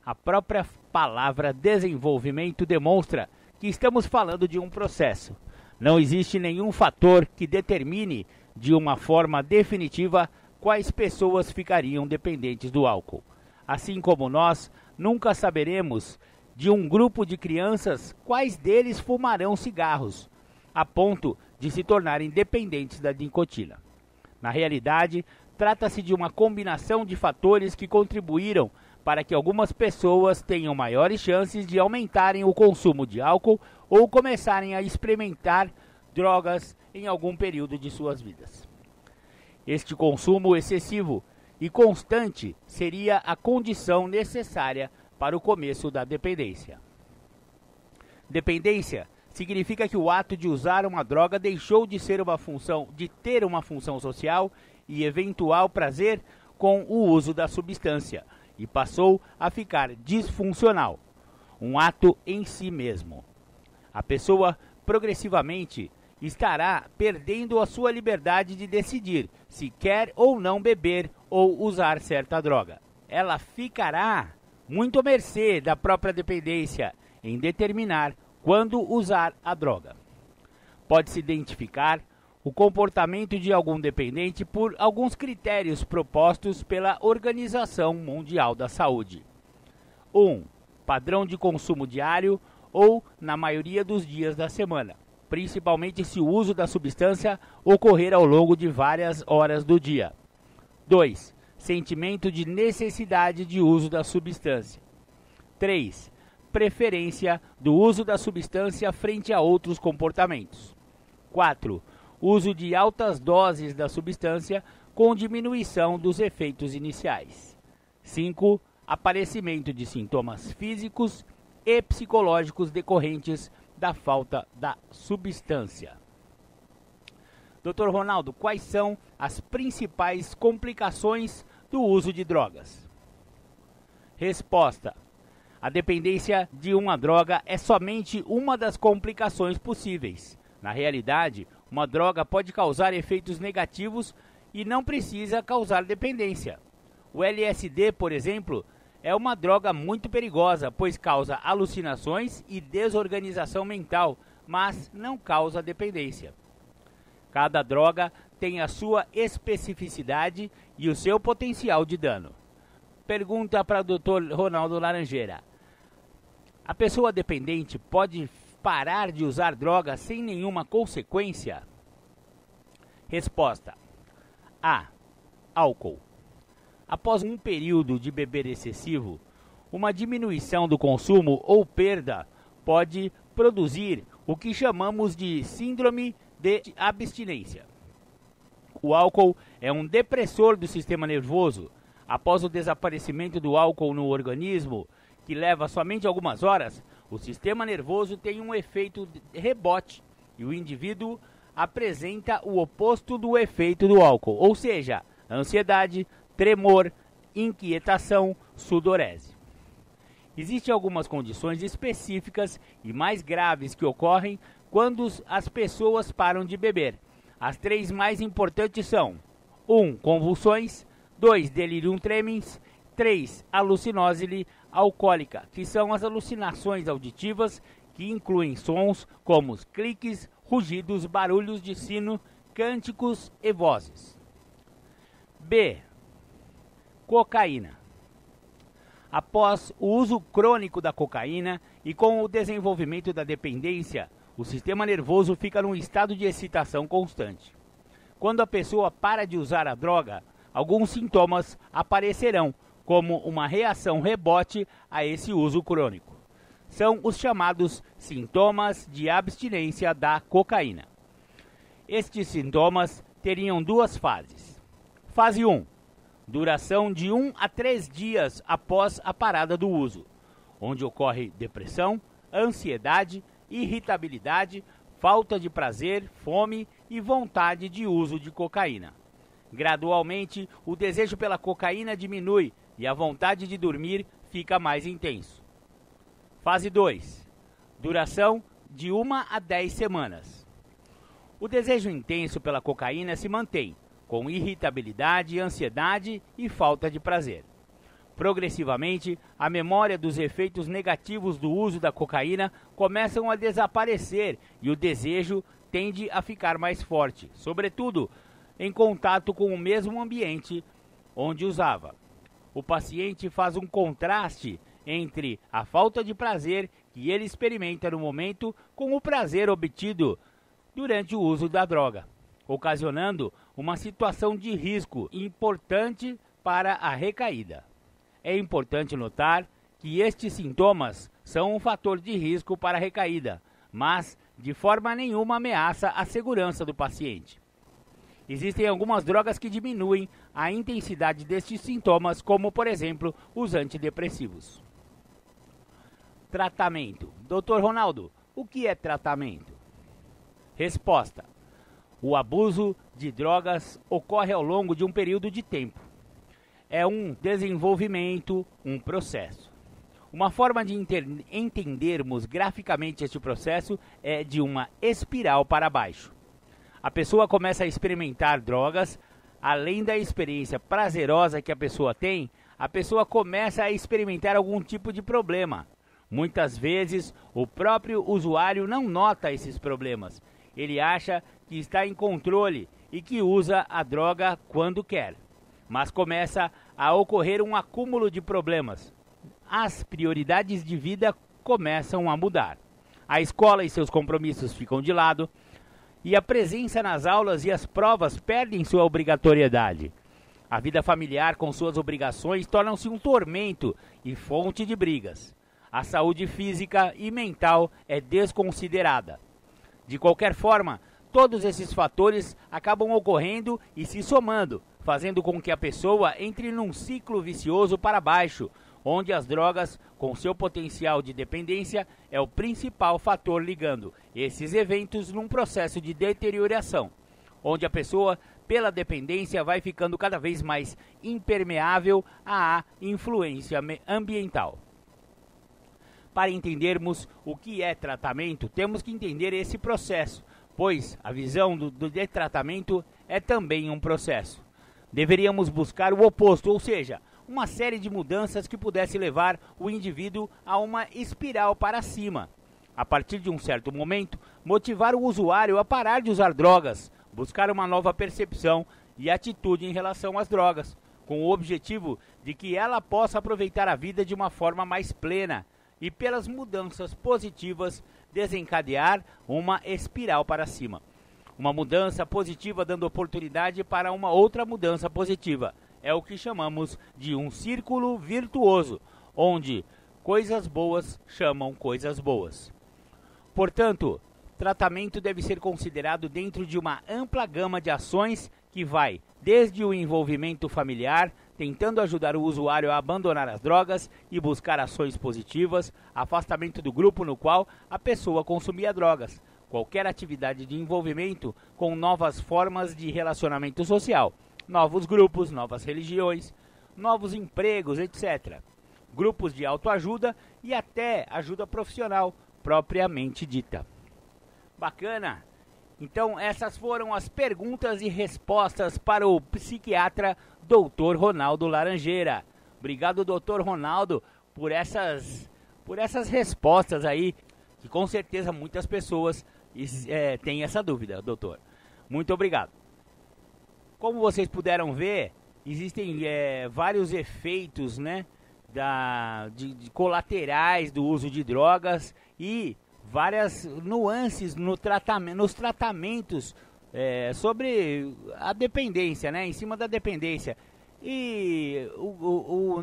A própria palavra desenvolvimento demonstra que estamos falando de um processo. Não existe nenhum fator que determine de uma forma definitiva quais pessoas ficariam dependentes do álcool. Assim como nós nunca saberemos de um grupo de crianças quais deles fumarão cigarros, a ponto de se tornarem dependentes da nicotina. Na realidade, trata-se de uma combinação de fatores que contribuíram para que algumas pessoas tenham maiores chances de aumentarem o consumo de álcool ou começarem a experimentar drogas em algum período de suas vidas. Este consumo excessivo e constante seria a condição necessária para o começo da dependência. Dependência significa que o ato de usar uma droga deixou de ter uma função social e eventual prazer com o uso da substância e passou a ficar disfuncional, um ato em si mesmo. A pessoa progressivamente estará perdendo a sua liberdade de decidir se quer ou não beber ou usar certa droga. Ela ficará muito à mercê da própria dependência em determinar quando usar a droga. Pode-se identificar o comportamento de algum dependente por alguns critérios propostos pela Organização Mundial da Saúde. 1. Padrão de consumo diário ou na maioria dos dias da semana, principalmente se o uso da substância ocorrer ao longo de várias horas do dia. 2. Sentimento de necessidade de uso da substância. 3. Preferência do uso da substância frente a outros comportamentos. 4. Uso de altas doses da substância com diminuição dos efeitos iniciais. 5. Aparecimento de sintomas físicos e psicológicos decorrentes da falta da substância. Dr. Ronaldo, quais são as principais complicações do uso de drogas? Resposta: a dependência de uma droga é somente uma das complicações possíveis. Na realidade, uma droga pode causar efeitos negativos e não precisa causar dependência. O LSD, por exemplo, é uma droga muito perigosa, pois causa alucinações e desorganização mental, mas não causa dependência. Cada droga tem a sua especificidade e o seu potencial de dano. Pergunta para o Dr. Ronaldo Laranjeira: a pessoa dependente pode parar de usar drogas sem nenhuma consequência? Resposta: A. Álcool. Após um período de beber excessivo, uma diminuição do consumo ou perda pode produzir o que chamamos de síndrome de abstinência. O álcool é um depressor do sistema nervoso. Após o desaparecimento do álcool no organismo, que leva somente algumas horas, o sistema nervoso tem um efeito de rebote e o indivíduo apresenta o oposto do efeito do álcool, ou seja, ansiedade, tremor, inquietação, sudorese. Existem algumas condições específicas e mais graves que ocorrem quando as pessoas param de beber. As 3 mais importantes são: 1. Convulsões, 2. Delirium tremens, 3. Alucinose alcoólica, que são as alucinações auditivas que incluem sons como cliques, rugidos, barulhos de sino, cânticos e vozes. B. Cocaína. Após o uso crônico da cocaína e com o desenvolvimento da dependência, o sistema nervoso fica num estado de excitação constante. Quando a pessoa para de usar a droga, alguns sintomas aparecerão, como uma reação rebote a esse uso crônico. São os chamados sintomas de abstinência da cocaína. Estes sintomas teriam 2 fases. Fase 1. Duração de 1 a 3 dias após a parada do uso, onde ocorre depressão, ansiedade, irritabilidade, falta de prazer, fome e vontade de uso de cocaína. Gradualmente, o desejo pela cocaína diminui e a vontade de dormir fica mais intenso. Fase 2. Duração de 1 a 10 semanas. O desejo intenso pela cocaína se mantém, com irritabilidade, ansiedade e falta de prazer. Progressivamente, a memória dos efeitos negativos do uso da cocaína começam a desaparecer e o desejo tende a ficar mais forte, sobretudo em contato com o mesmo ambiente onde usava. O paciente faz um contraste entre a falta de prazer que ele experimenta no momento com o prazer obtido durante o uso da droga, ocasionando uma situação de risco importante para a recaída. É importante notar que estes sintomas são um fator de risco para a recaída, mas de forma nenhuma ameaça a segurança do paciente. Existem algumas drogas que diminuem a intensidade destes sintomas, como, por exemplo, os antidepressivos. Tratamento. Dr. Ronaldo, o que é tratamento? Resposta. O abuso de drogas ocorre ao longo de um período de tempo. É um desenvolvimento, um processo. Uma forma de entendermos graficamente este processo é de uma espiral para baixo. A pessoa começa a experimentar drogas, além da experiência prazerosa que a pessoa tem, a pessoa começa a experimentar algum tipo de problema. Muitas vezes, o próprio usuário não nota esses problemas. Ele acha que está em controle e que usa a droga quando quer. Mas começa a ocorrer um acúmulo de problemas. As prioridades de vida começam a mudar. A escola e seus compromissos ficam de lado. E a presença nas aulas e as provas perdem sua obrigatoriedade. A vida familiar com suas obrigações torna-se um tormento e fonte de brigas. A saúde física e mental é desconsiderada. De qualquer forma, todos esses fatores acabam ocorrendo e se somando, fazendo com que a pessoa entre num ciclo vicioso para baixo, onde as drogas, com seu potencial de dependência, é o principal fator ligando esses eventos num processo de deterioração, onde a pessoa, pela dependência, vai ficando cada vez mais impermeável à influência ambiental. Para entendermos o que é tratamento, temos que entender esse processo, pois a visão do tratamento é também um processo. Deveríamos buscar o oposto, ou seja, uma série de mudanças que pudesse levar o indivíduo a uma espiral para cima. A partir de um certo momento, motivar o usuário a parar de usar drogas, buscar uma nova percepção e atitude em relação às drogas, com o objetivo de que ela possa aproveitar a vida de uma forma mais plena e, pelas mudanças positivas, desencadear uma espiral para cima. Uma mudança positiva dando oportunidade para uma outra mudança positiva. É o que chamamos de um círculo virtuoso, onde coisas boas chamam coisas boas. Portanto, tratamento deve ser considerado dentro de uma ampla gama de ações que vai desde o envolvimento familiar, tentando ajudar o usuário a abandonar as drogas e buscar ações positivas, afastamento do grupo no qual a pessoa consumia drogas, qualquer atividade de envolvimento com novas formas de relacionamento social, novos grupos, novas religiões, novos empregos, etc. Grupos de autoajuda e até ajuda profissional propriamente dita. Bacana? Então essas foram as perguntas e respostas para o psiquiatra Dr. Ronaldo Laranjeira. Obrigado, Dr. Ronaldo, por essas respostas aí, que com certeza muitas pessoas têm essa dúvida, doutor. Muito obrigado. Como vocês puderam ver, existem vários efeitos, né, de colaterais do uso de drogas e várias nuances nos tratamentos sobre a dependência, né, em cima da dependência. E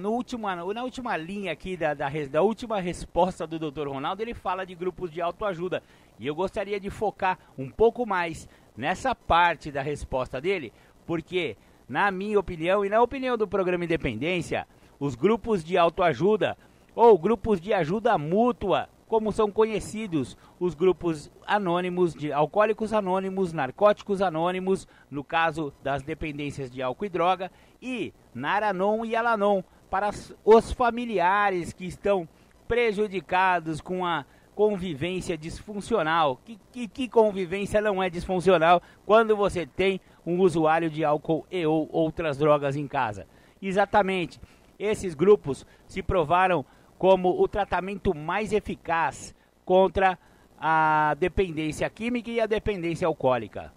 na última linha aqui da última resposta do Dr. Ronaldo, ele fala de grupos de autoajuda. E eu gostaria de focar um pouco mais nessa parte da resposta dele, porque, na minha opinião e na opinião do programa Independência, os grupos de autoajuda ou grupos de ajuda mútua, como são conhecidos os grupos anônimos de Alcoólicos Anônimos, Narcóticos Anônimos, no caso das dependências de álcool e droga, e Naranon e Alanon, para os familiares que estão prejudicados com a convivência disfuncional. Que convivência não é disfuncional quando você tem um usuário de álcool e ou outras drogas em casa? Exatamente, esses grupos se provaram como o tratamento mais eficaz contra a dependência química e a dependência alcoólica.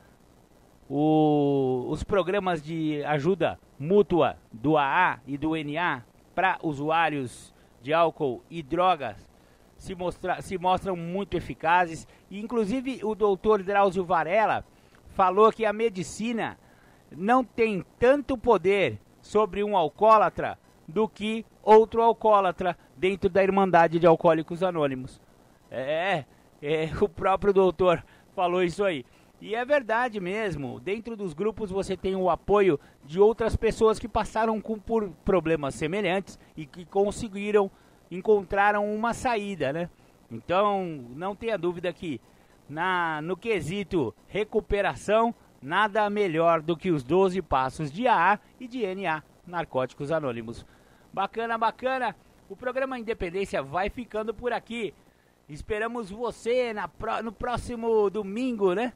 Os programas de ajuda mútua do AA e do NA para usuários de álcool e drogas se mostram muito eficazes. E, inclusive, o doutor Drauzio Varela falou que a medicina não tem tanto poder sobre um alcoólatra do que outro alcoólatra dentro da Irmandade de Alcoólicos Anônimos. O próprio doutor falou isso aí. E é verdade mesmo, dentro dos grupos você tem o apoio de outras pessoas que passaram por problemas semelhantes e que encontraram uma saída, né? Então, não tenha dúvida que no quesito recuperação, nada melhor do que os 12 passos de AA e de NA, Narcóticos Anônimos. Bacana, bacana. O programa Independência vai ficando por aqui. Esperamos você no próximo domingo, né?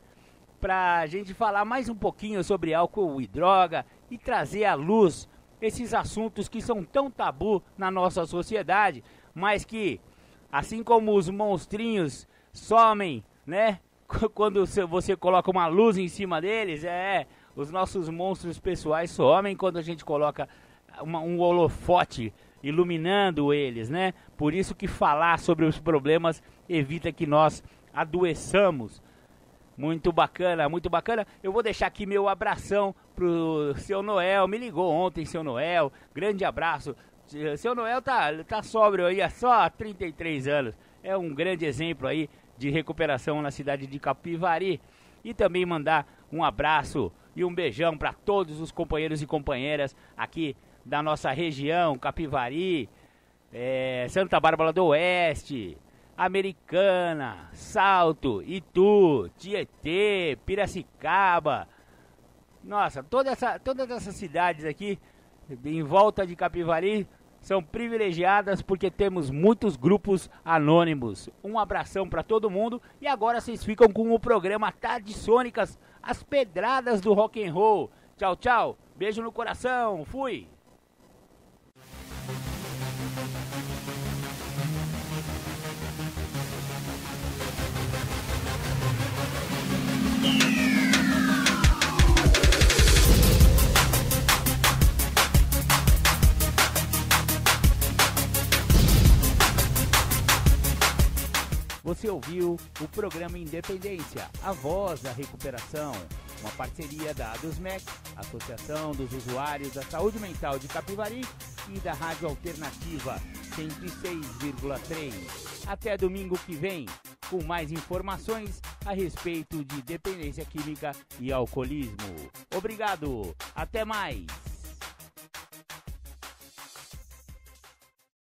Pra gente falar mais um pouquinho sobre álcool e droga e trazer à luz esses assuntos que são tão tabu na nossa sociedade, mas que, assim como os monstrinhos somem, né? Quando você coloca uma luz em cima deles, os nossos monstros pessoais somem quando a gente coloca um holofote iluminando eles, né? Por isso que falar sobre os problemas evita que nós adoeçamos. Muito bacana, muito bacana. Eu vou deixar aqui meu abração pro seu Noel. Me ligou ontem, seu Noel. Grande abraço. Seu Noel tá sóbrio aí há só 33 anos. É um grande exemplo aí de recuperação na cidade de Capivari. E também mandar um abraço e um beijão para todos os companheiros e companheiras aqui da nossa região, Capivari, Santa Bárbara do Oeste, Americana, Salto, Itu, Tietê, Piracicaba. Nossa, todas essas cidades aqui em volta de Capivari são privilegiadas porque temos muitos grupos anônimos. Um abração para todo mundo e agora vocês ficam com o programa Tardes Sônicas, as pedradas do rock and roll. Tchau, tchau. Beijo no coração. Fui. Você ouviu o programa Independência, a voz da recuperação, uma parceria da ADUSMEC, Associação dos Usuários da Saúde Mental de Capivari, e da Rádio Alternativa 106,3. Até domingo que vem, com mais informações a respeito de dependência química e alcoolismo. Obrigado, até mais!